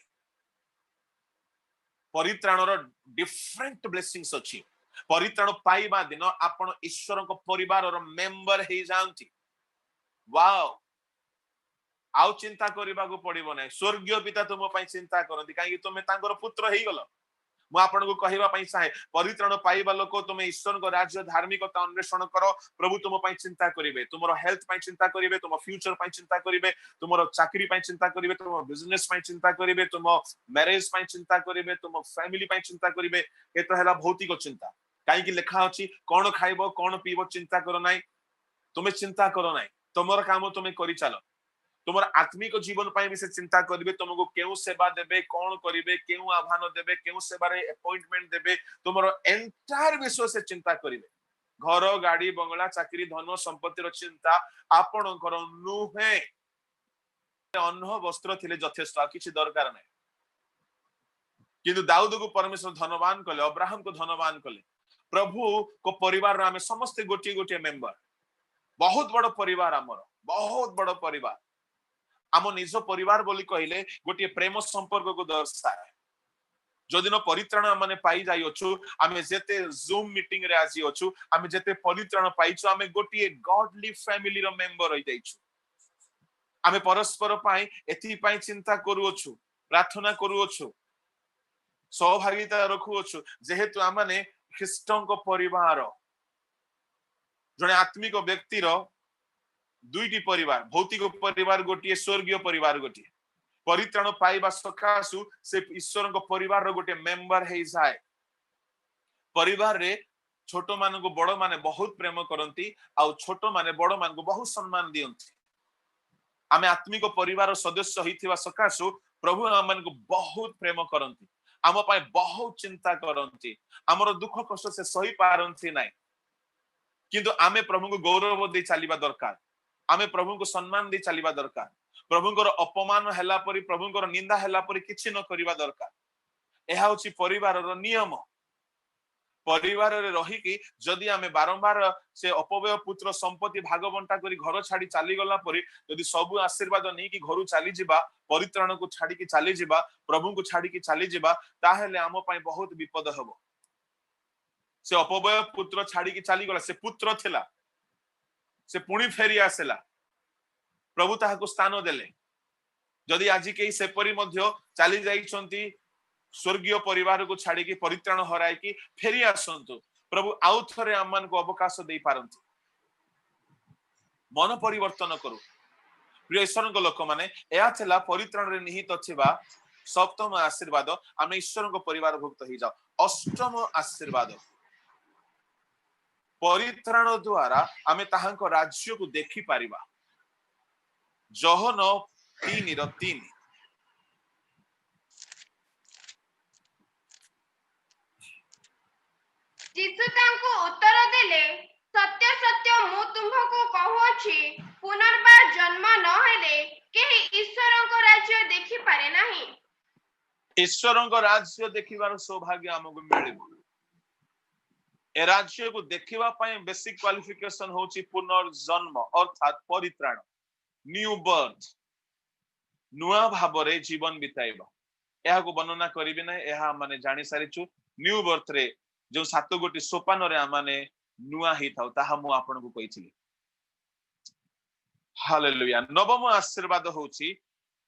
परित्राणर डिफरेंट ब्लेसिंग्स अछि परित्राण पाइबा दिन आपण ईश्वर को परिवार मेंबर हे जानती वाओ आउ चिंता करबा को पड़िबो नै स्वर्गीय पिता तुम पई चिंता करंती काहे कि तुमे तांगर पुत्र हेई गलो मु आपन को कहिबा पई चाहे परित्राण पाइबा लोक तुमे ईश्वर को राज्य धार्मिकता अन्वेषण करो प्रभु तुम पई चिंता करिवे तुमरो हेल्थ पई चिंता करिवे तुम फ्यूचर पई चिंता करिवे तुमरो चाकरी पई चिंता करिवे तुम बिजनेस पई चिंता करिवे तुम मैरिज पई चिंता करिवे तुम फैमिली पई चिंता करिवे एतो हैला भौतिक चिंता काहे कि लिखा अछि कोन खाइबो कोन पीबो चिंता करो नै तुमे चिंता करो नै तुमर काम तुमे करि चलो तुमर आत्मिक जीवन पाई भी से चिंता करिवे तुमको केउ सेवा देबे कोन करिवे केउ आह्वान देबे केउ सेवा रे अपॉइंटमेंट देबे तुमरो एंटायर विश्व से चिंता करिवे घर गाड़ी बंगला चाकरी धन संपत्ति रो चिंता आपणकर नुहे अन्न वस्त्र थिले यथेष्ट किछि दरकार नै किंतु दाऊद को परमेश्वर धनवान कले अब्राहम को धनवान कले प्रभु को परिवार रे हमें समस्त गोटी गोटी मेंबर बहुत बड़ परिवार हमर बहुत बड़ परिवार आम निज परिवार बोली कहले गोटे प्रेम संपर्क को दर्शाए जो दिन परित्राण आमे पाई जाई अछु आमे जेते जूम मीटिंग रे आसी अछु आमे जेते परित्राण पाइछु आमे गोटी गॉडली फैमिली रो मेंबर होई जाइछु आमे परस्पर पाई एथि पाई चिंता करू अछु प्रार्थना करू अछु सहभागिता रखु अछु जेहेतु आमाने ख्रीष्टन को परिवार जने आत्मिक व्यक्ति रो दुईटी परिवार भौतिक परिवार गोटी स्वर्गीय परिवार गोटी परित्राण पाइबा सकाशु से ईश्वर को परिवार रो गोटे मेंबर हे जाय परिवार रे छोट मान को बड़ माने बहुत प्रेम करंती आ छोट माने बड़ मान को बहुत सम्मान दियंती आमे आत्मिक परिवार सदस्य होइथिबा सकाशु प्रभु आमन को बहुत प्रेम करंती आम पाए बहुत चिंता करंती हमर दुख कष्ट से सही पारंती नाही किंतु आमे प्रभु को गौरव दे चलीबा दरकार आमे प्रभु को सम्मान दे चलीबा दरकार प्रभु को अपमान हैला परी प्रभु को निंदा हैला परी किछि न करिबा दरकार एहा होछि परिवार रो नियम परिवार रे रही कि जदि आमे बारंबार से अपव्यय पुत्र संपत्ति भाग बंटा करी घर छाड़ी चली गला परी जदि सब आशीर्वाद नहीं कि घर चली जिबा परित्राण को छाड़ी कि चली जिबा प्रभु को छाड़ी कि चली जिबा ताहेले आम पई बहुत विपद हबो से अपव्यय पुत्र छाड़ी कि चली गला से पुत्र थिला से पुणी फेरी आसेला प्रभु ताहा को स्थान देले जदि आज के सेपरी मध्य चली जाइछंती स्वर्गीय परिवार को छाड़ी की परित्राण हराई की फेरी आसंतु प्रभु आउ थरे आमान को अवकाश दे पारंतु मन परिवर्तन करू प्रिय ईश्वर को लोक माने एया थला परित्राण रे निहित थिबा सप्तम आशीर्वाद आमे ईश्वर को परिवार भुक्त ही जाओ अष्टम आशीर्वाद परित्राण द्वारा आमे ताहांको राज्य को देखि पारिबा जोहन 3:3 जीसु तांको उत्तर देले सत्य सत्य मु तुमको कहूछि पुनर्बार जन्म न हेले केही ईश्वरन को राज्य देखि पारे नाही ईश्वरन को राज्य देखिबार सौभाग्य हमको मिलिबो ए राज्य को देखिबा पई बेसिक क्वालिफिकेशन होछि पुनर्जन्म अर्थात परित्राण न्यू बर्थ नुआ भाबरे जीवन बिताइबा एहा को वर्णना करिबे नै एहा माने जानि सारिछु न्यू बर्थ रे जो 7 गोटी सोपान रे आमाने नुआ ही थाउ ताहा मु आपन को कहिथिली हालेलुया नवम आशीर्वाद होछि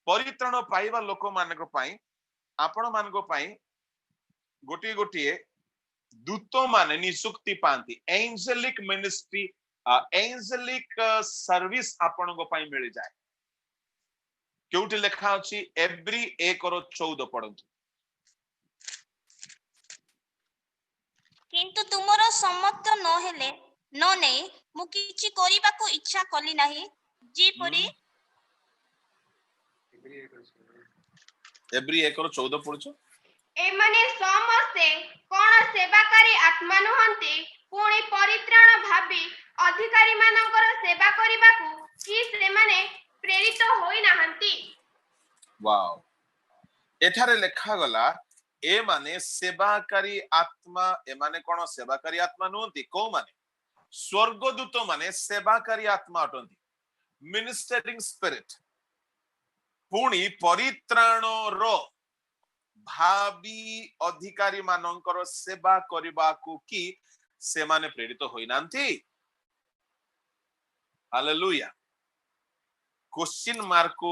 परित्राण पाइबा लोक मानक पई आपण मानक पई गोटी गोटी दूत माने नियुक्ति पांती एंजेलिक मिनिस्ट्री एंजेलिक सर्विस आपण को पई मिल जाय केउटी लेखा अछि एवरी 1:14 पढंतु किंतु तुमरो सम्मत न हेले न नै मु किछि करिबाको इच्छा कली नाही जेपरि एवरी 1:14 पढछु ए माने समस्ते कोन सेवाकारी आत्मा नहंती पुणी परित्राण भाबी अधिकारी मानकर सेवा करिबाकू कि से माने प्रेरित होई नाहंती वाओ एठारे लेखा गला ए माने सेवाकारी आत्मा ए माने कोन सेवाकारी आत्मा नहंती को माने स्वर्गदूत माने सेवाकारी आत्मा अटंती मिनिस्टरिंग स्पिरिट पुणी परित्राण रो भावी अधिकारी मानकर सेवा करिबाकू की से माने प्रेरित होई नांती हालेलुया क्वेश्चन मार्क को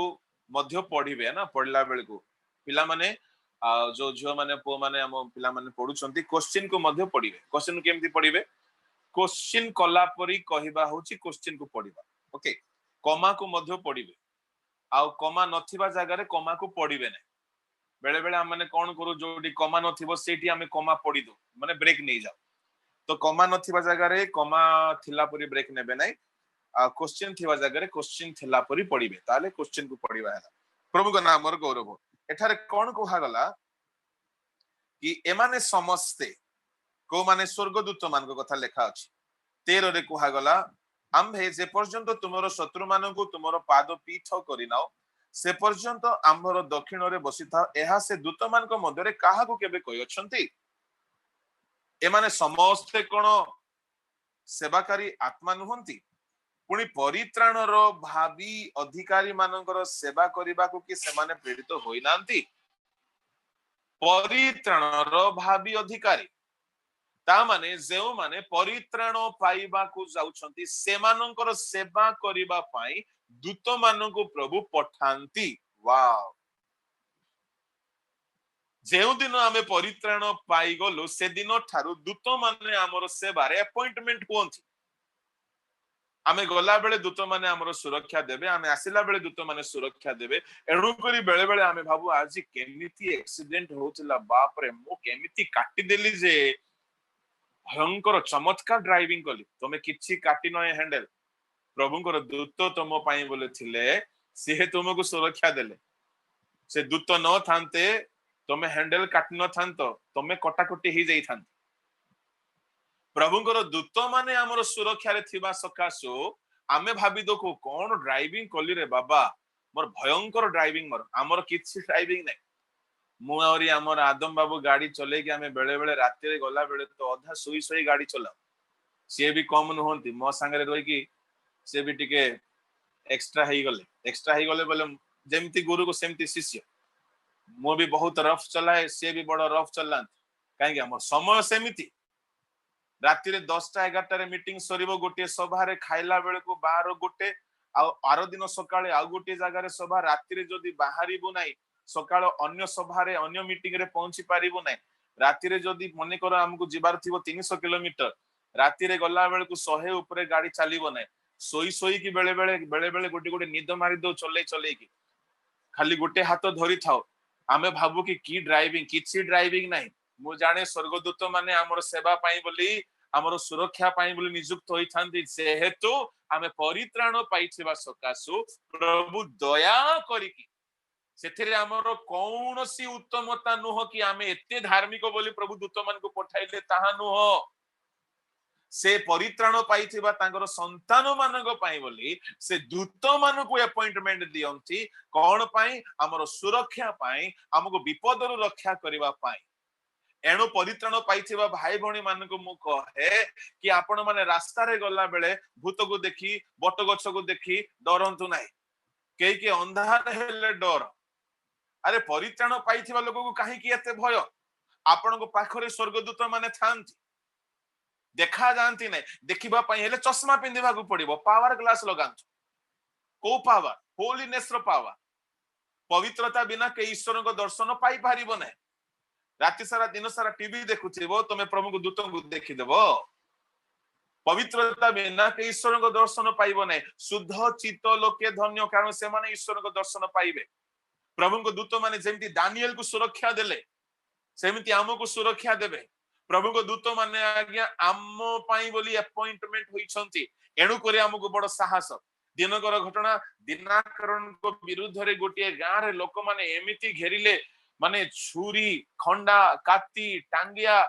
मध्य पढ़िबे ना पढ़ला बेल को पिला माने जो झियो माने पो माने हम पिला माने पढुछंती क्वेश्चन को मध्य पढ़िबे क्वेश्चन केमती पढ़िबे क्वेश्चन कला परी कहिबा होची क्वेश्चन को पढ़िबा ओके कमा को मध्य पढ़िबे आ कमा नथिबा जगह रे कमा को पढ़िबे नै बेले बेले हम माने कोन करू जोडी कमा नथिबो सेठी हमें कमा पढ़ी दो माने ब्रेक नै जाओ तो कमा नथिबा जगह रे कमा थिला परी ब्रेक नेबे नै क्वेश्चन थिबा जगह रे क्वेश्चन थिला परी पढ़िबे ताले क्वेश्चन को पढ़िबा है प्रभु का नाम और गौरव एठारे कोन कोहा गला कि एमाने समस्ते को माने स्वर्गदूत मान को कथा लेखा अछि 13 रे कोहा गला आम्भे जे पर्यंत तुमरो शत्रु मानन को तुमरो पाद पीठ करिनाओ से पर्यंत आम्भर दक्षिण रे बसिथा एहा से दूत मान को मध्य रे काहा को केबे कहि अछंती एमाने समस्ते कोन सेवाकारी आत्मा नहंती पुणी परित्राण रो भावी अधिकारी मानकर सेवा करिबा को कि से माने प्रेरित होई नांती परित्राणर भावी अधिकारी ता माने जेउ माने परित्राण पाइबा को जाउछंती सेमानंकर सेवा करिबा पई दूत माननको प्रभु पठांती। वाव जेउ दिन आमे परित्राण पाई गलो से दिन ठारू दूत माने हमर सेवारे अपॉइंटमेंट हुंती। आमे गला बेले दूत माने हमर सुरक्षा देबे, आमे आसिला बेले दूत माने सुरक्षा देबे। एणु करी बेले बेले आमे भाबु आज केमिति एक्सीडेंट होउतला, बाप रे मो केमिति काटी देली जे भयंकर चमत्कार ड्राइविंग कली। तमे किछि काटी नय हैंडल, प्रभुंकर दूत तुम पाई बोले थिले, से तुमको सुरक्षा देले। से दूत न थांते तमे हैंडल काटी न थांतो, तमे कटाकटी ही जाई थांत। प्रभुंकर दूत माने हमर सुरक्षा रे थिबा सकासो आमे भाबी देखो कोन ड्राइविंग कली रे बाबा, मोर भयंकर ड्राइविंग, मोर हमर किछि ड्राइविंग नै। मु आउरी हमर आदम बाबू गाड़ी चले कि आमे बेले बेले राति रे गला बेले तो अधा सोई सोई गाड़ी चला। से भी कम नहंती मो संगे रही कि से भी टिके एक्स्ट्रा ही गले बोले जेमती गुरु को सेमती शिष्य। मु भी बहुत रफ चलाए, से भी बड़ रफ चलांत। काहे कि हमर समय सेमिति राति रे 10टा 11टा रे मीटिंग सरीबो, गोटे सभा रे खाइला बेले को 12 गोटे आ आरो दिन सकाळे आ गोटे जगह रे सभा, राति रे जदी बाहरिबो नाही सकाळ अन्य सभा रे अन्य मीटिंग रे पहुंची पारिबो नाही। राति रे जदी मने कर हमकु जिबार थिबो 300 किलोमीटर, राति रे गला बेले को 100 ऊपर गाड़ी चलीबो नाही। सोई सोई की बेले बेले गोटे गोटे निद मारी दो चले की खाली गोटे हाथ धरी थाओ। आमे भाबु की ड्राइविंग, किछि ड्राइविंग नाही। मु जाने स्वर्गदूत माने हमर सेवा पाई बोली, हमर सुरक्षा पाई बोली नियुक्त होई थांती। से हेतु आमे परित्राण पाइथिबा सकासु प्रभु दया करिकी सेथिरे हमर कौनसी उत्तमता नुह कि आमे एते धार्मिक बोली प्रभु दूत मान को पठाइले, ताहा नुह। से परित्राण पाइथिबा तांगर संतान मानक पाई बोली से दूत मानक अपॉइंटमेंट दियंती। कोन पाई? हमर सुरक्षा पाई, हमको विपदरु रक्षा करिबा पाई। एणु परित्राण पाइथिबा भाई भणी मानक मु कहे कि आपण माने रास्ता रे गला बेले भूत को देखी बट गछ को देखी डरंतु नाही। केई के अंधार हेले डर, अरे परित्राण पाइथिबा लोक को काहे कि एते भय? आपण को पाखरे स्वर्गदूत माने थांती, देखा जानती नहीं। देखिबा पई हेले चश्मा पिंधिबा को पड़िबो, पावर ग्लास लगांतु। को पावर? होलीनेस रो पावर। पवित्रता बिना के ईश्वर को दर्शन पाई पारिबो नहीं। राति सारा दिन सारा टीवी देखुथिबो, तमे प्रभु को दूत को देखि देबो। पवित्रता बिना के ईश्वर को दर्शन पाइबो नहीं। शुद्ध चित्त लोके धन्य, कारण से माने ईश्वर को दर्शन पाइबे। प्रभु को दूत माने जेमति दानिएल को सुरक्षा देले, सेमिति हमको सुरक्षा देबे। प्रभु को दूत माने आज्ञा आम पाई बोली अपॉइंटमेंट होइछंती। एणु करे हमको बड़ साहस। दिनकर घटना, दिनाकरण को विरुद्ध रे गोटे गां रे लोक माने एमिति घेरिले, माने छुरी खंडा काती टांगिया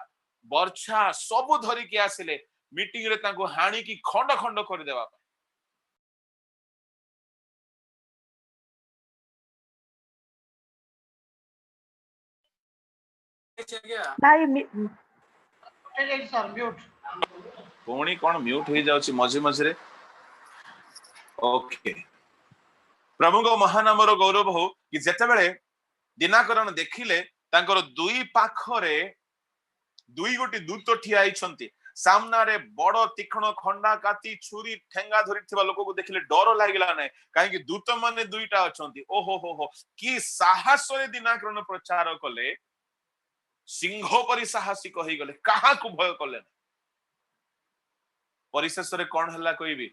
बर्छा सब धरी के आसिले मीटिंग रे, तांको हाणी की खंड खंड कर देबा। पुणी कौन म्यूट हो जाउची मझे मझे रे? ओके, प्रभु को महानामर गौरव हो कि जेते बेले दिनाकरण देखिले तांकर दुई पाखरे दुई गोटी दूत ठिया आइछंती। सामना रे बड़ तीक्ष्ण खंडा काती छुरी ठेंगा धरिथिबा लोक को देखिले डर लागिला नै, काहे कि दूत माने दुईटा अछंती। ओहो हो हो, कि साहस रे दिनाकरण प्रचार कले, सिंह परि साहसी कहि गले, काहा को भय कले। परिशेष रे कोन हला कहबी,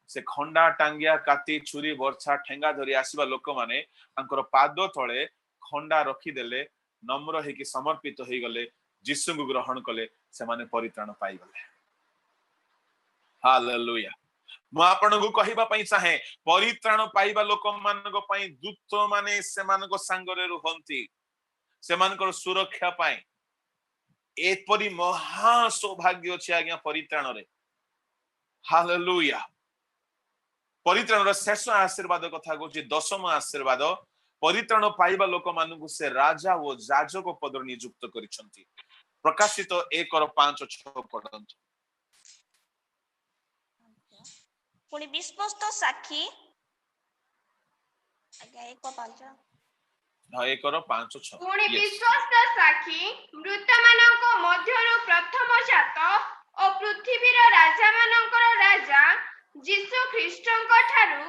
से खंडा टांगिया काती छुरी बर्छा ठेंगा धरी आसीबा लोक माने तांकर पाद तळे खंडा रखी देले, नम्र हे कि समर्पित होई गले, यीशु को ग्रहण कले, से माने परित्राण पाई गले। हालेलुया। मु आपन को कहिबा पई चाहे, परित्राण पाइबा लोक मानक पई दूत माने सेमानक संगरे रहंती, सेमानकर सुरक्षा पाई। एपरि महा सौभाग्य अछि आज्ञा परित्राण रे। हालेलुया। परित्राण रो शेष आशीर्वाद कथा कहूँ, 10म आशीर्वाद, परित्राण पाइबा लोक मानकु से राजा ओ याजक पद नियुक्त करिसंती। प्रकाशित 1:5-6 पढ़ंतु। पुणी विश्वस्त साक्षी, आज्ञा 1:5 1 5 6 ପୁଣି yes ବିଶ୍ୱସ୍ତ ସାକ୍ଷୀ ମୃତମାନଙ୍କ ମଧ୍ୟରୁ ପ୍ରଥମ ଜାତ ଓ ପୃଥିବୀର ରାଜାମାନଙ୍କର ରାଜା ଯୀଶୁ ଖ୍ରୀଷ୍ଟଙ୍କ ଠାରୁ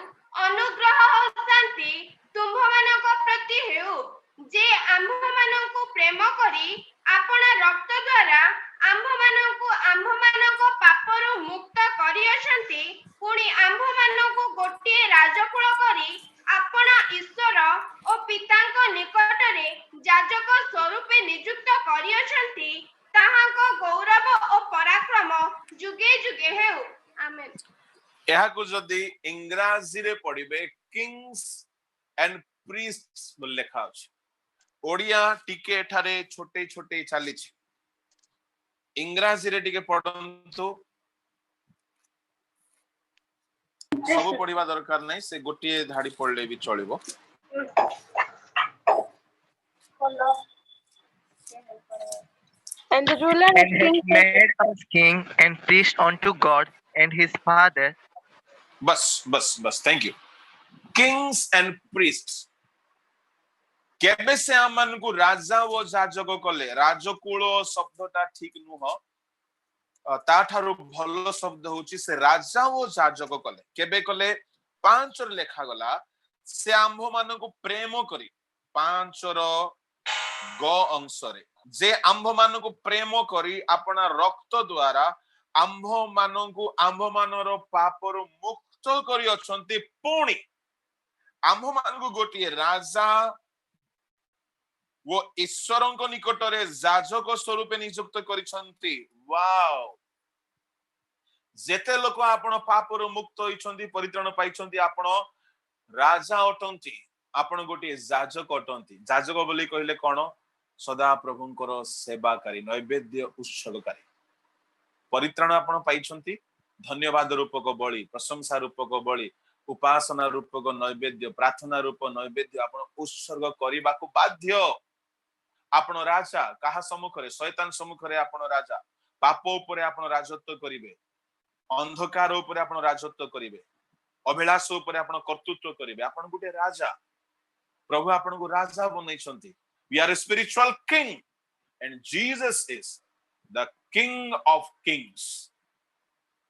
ଅନୁଗ୍ରହ ଓ ଶାନ୍ତି ତୁମ୍ଭମାନଙ୍କ ପ୍ରତି ହେଉ, ଯେ ଆମ୍ଭମାନଙ୍କୁ ପ୍ରେମ କରି ଆପଣା ରକ୍ତ ଦ୍ୱାରା ଆମ୍ଭମାନଙ୍କୁ ଆମ୍ଭମାନଙ୍କ ପାପରୁ ମୁକ୍ତ କରିଅଛନ୍ତି, ପୁଣି ଆମ୍ଭମାନଙ୍କୁ ଗୋଟିଏ ରାଜକୁଳ କରି ଆପଣା ଈଶ୍ୱର ଓ ପିତାଙ୍କ ନିକଟରେ ଯାଜକ ସ୍ୱରୂପେ ନିଯୁକ୍ତ କରିଅଛନ୍ତି, ତାହାଙ୍କ ଗୌରବ ଓ ପରାକ୍ରମ ଯୁଗେ ଯୁଗେ ହେଉ। ଆମେନ୍। ଏହାକୁ ଯଦି ଇଂରାଜୀରେ ପଢିବେ କିଙ୍ଗସ୍ ଏଣ୍ଡ ପ୍ରିଷ୍ଟସ୍ ବୋଲି ଲେଖା ଅଛି। ଓଡିଆ ଟିକେ ଏଠାରେ ଛୋଟେ ଛୋଟେ ଚାଲିଛି, ଇଂରାଜୀରେ ଟିକେ ପଢନ୍ତୁ। ସବୁ ପଢିବା ଦରକାର ନାହିଁ, ସେ ଗୋଟିଏ ଧାଡି ପଢିଲେ ବି ଚଳିବ। And the ruler And has made us king and priest unto God and his Father. बस thank you. Kings and priests केबे से आमन को राजा वो जाजक कले। राजकुल शब्दटा ठीक नुह, ताठारु भल शब्द होची से राजा वो जाजक कले। केबे कले 5 रे लेखा गला, से आंभ मान को प्रेम करी 5 रो ग अंश रे, जे आंभ मान को प्रेम करी अपना रक्त द्वारा आंभ मानर पापर मुक्त करी अछंती, पुणी आंभ मान को गोटिए राजा वो ईश्वरଙ୍କ निकटरे जाजक स्वरूपे नियुक्त करिसंती। वाओ, जेते लोक आपण पापर मुक्त होइछंती, परित्राण पाइछंती, आपण राजा अटंती, आपण गोटिए जाजक अटंती। जाजक बोली कहले कोन? सदा प्रभुंकर सेवाकारी, नैवेद्य उत्सर्गकारी। परित्राण आपण पाइछंती, धन्यवाद रूपक बलि, प्रशंसा रूपक बलि, उपासना रूपक नैवेद्य, प्रार्थना रूप नैवेद्य आपण उत्सर्ग करबा को बाध्य। आपण राजा कहा सम्मुख रे? शैतान सम्मुख रे आपण राजा। पाप ऊपर आपण राजत्व करिवे, अंधकार ऊपर आपण राजत्व करिवे, अभिलाष ऊपर आपण कर्तृत्व करिवे। आपण गुटे राजा, प्रभु आपण को राजा बनैछंती। We are a spiritual king and Jesus is the king of kings।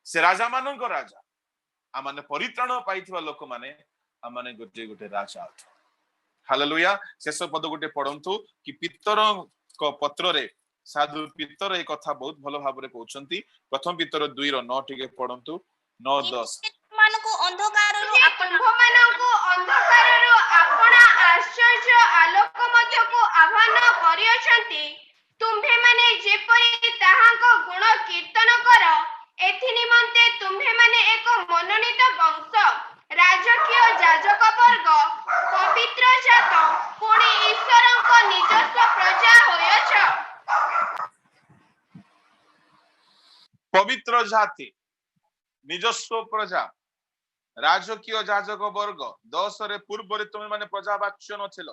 से राजा मानन को राजा, आमाने परित्राण पाइथिबा लोक माने आमाने गोटे गोटे राजा अथ। हालेलुया। शेष पद गोटे पढंतु कि पितर को पत्र रे साधु पितर ए कथा बहुत भलो भाबरे कहउछंती। प्रथम पितर 2 रो 9 टिके पढंतु, 9 10। मानको अंधकारରୁ ତୁମ୍ଭମାନଙ୍କୁ ଅନ୍ଧକାରରୁ ଆପଣା ଆଶ୍ଚର୍ଯ୍ୟ ଆଲୋକ ମଧ୍ୟକୁ ଆହ୍ୱାନ କରିଅଛନ୍ତି, ତୁମ୍ଭେମାନେ ଯେପରି ତାହାଙ୍କ ଗୁଣ କୀର୍ତ୍ତନ କର। ଏଥି ନିମନ୍ତେ ତୁମ୍ଭେମାନେ ଏକ ମନୋନୀତ ବଂଶ, ରାଜକୀୟ ଯାଜକ ବର୍ଗ, ପବିତ୍ର ଜାତ, ପୁଣି ଈଶ୍ୱରଙ୍କ ନିଜସ୍ୱ ପ୍ରଜା ହୋଇଅଛ। पवित्र जाति, निजस्व प्रजा, राजकीय जाजक वर्ग। 10 रे पूर्व रे तुम माने प्रजावाच्य नथिल,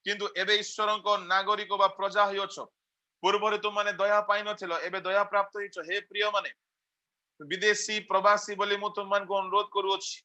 किंतु एबे ईश्वरक नागरिक बा प्रजा होइछ। पूर्व रे तुम माने दया पाइ नथिल, एबे दया प्राप्त होइछ। हे प्रिय माने विदेशी प्रवासी बोली मु तुम मान को अनुरोध करूछि,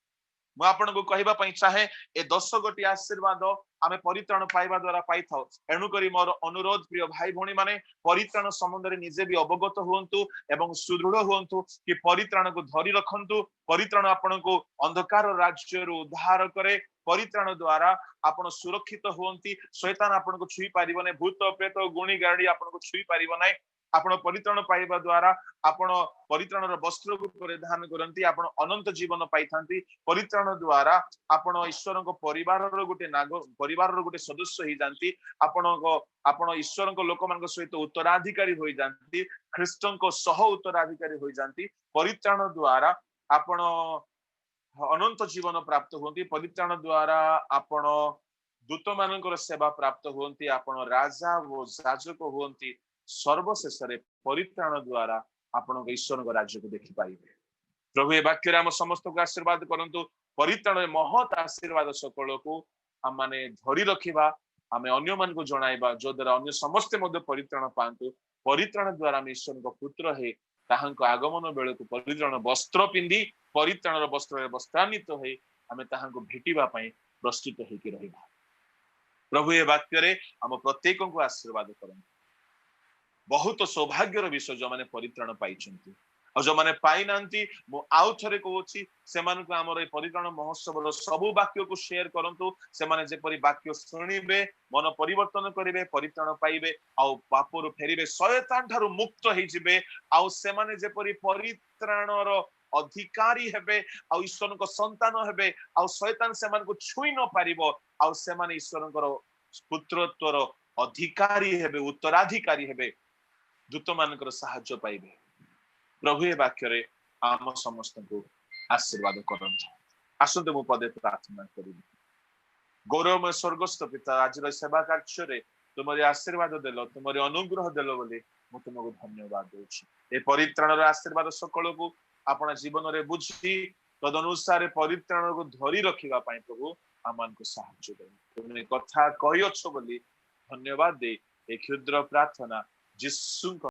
मु आपन को कहबा पई चाहे ए 10 गोटी आशीर्वाद आमे परित्राण पाइबा द्वारा पाइ थाउ। एनु करी मोर अनुरोध प्रिय भाई भणी माने परित्राण संबंध रे निजे भी अवगत हुंतु एवं सुदृढ़ हुंतु कि परित्राण को धरि रखंतु। परित्राण आपन को अंधकार राज्य रु उद्धार करे। परित्राण द्वारा आपण सुरक्षित हुंती। शैतान आपन को छुई पारिबो नै, भूत प्रेत गुणी गाड़ी आपन को छुई पारिबो नै। आपण परित्राण पाइबा द्वारा आपण परित्राणर वस्त्र को परिधान करंती, आपण अनंत जीवन पाइथांती। परित्राण द्वारा आपण ईश्वरक परिवारर गोटे परिवारर गोटे सदस्य होई जानती। आपण ईश्वरक लोक मान सहित उत्तराधिकारी होई जानती, ख्रीष्टक सह उत्तराधिकारी होई जानती। परित्राण द्वारा आपण अनंत जीवन प्राप्त होंती। परित्राण द्वारा आपण दूत मानकर सेवा प्राप्त होंती, आपण राजा वो जाजक होंती। सर्वशेष रे परित्राण द्वारा आपण ईश्वर राज्य को देखि पाइबे। प्रभु ए वाक्य रे हम समस्त को आशीर्वाद करंतु। परित्राण महत आशीर्वाद सकल को हम माने धरि रखिबा, हमें अन्य मान को जणाइबा, जो द्वारा अन्य समस्त मध्य परित्राण पांतु। परित्राण द्वारा हम ईश्वर को पुत्र हे ताहांको आगमन बेले को परित्राण वस्त्र पिंदी, परित्राण वस्त्र रे वस्त्रान्वित हे हमें ताहांको भेटिबा पई प्रस्तुत हे कि रहिबा। प्रभु ए वाक्य रे हम प्रत्येक को आशीर्वाद करन बहुत सौभाग्यर विषय जो माने परित्राण पाइछंती और जो माने पाई नांती मो आउ थरे कहूची से मान को हमर ए परित्राण महोत्सव रो सब वाक्य को शेयर करंतु से माने जे परि वाक्य सुनिबे मन परिवर्तन करिवे परित्राण पाइबे आ पापरु फेरिबे शयतान थारु मुक्त होई जिवे आ से माने जे परि परित्राण रो अधिकारी हेबे आ ईश्वर को संतान हेबे आ शयतान से मान को छुई न पारिबो आ से माने ईश्वर को पुत्रत्व रो अधिकारी हेबे उत्तराधिकारी हेबे दूत मानकर साहाय्य पाइबे प्रभु ए वाक्य रे आम समस्त को आशीर्वाद करंतु आसंते मु पदे प्रार्थना करिबी गौरवमय स्वर्गस्थ पिता आज सेवा कार्य रे तुमरे आशीर्वाद देलो तुमरे अनुग्रह देलो बोली मु तुमको धन्यवाद देउछि ए परित्राण रो आशीर्वाद सकल को आपन जीवन रे बुझी तदनुसार परित्राण को धरी रखिबा पई प्रभु आमान को साहाय्य दे तुमने कथा कहियो छ बोली धन्यवाद दे ए क्षुद्र प्रार्थना जिसु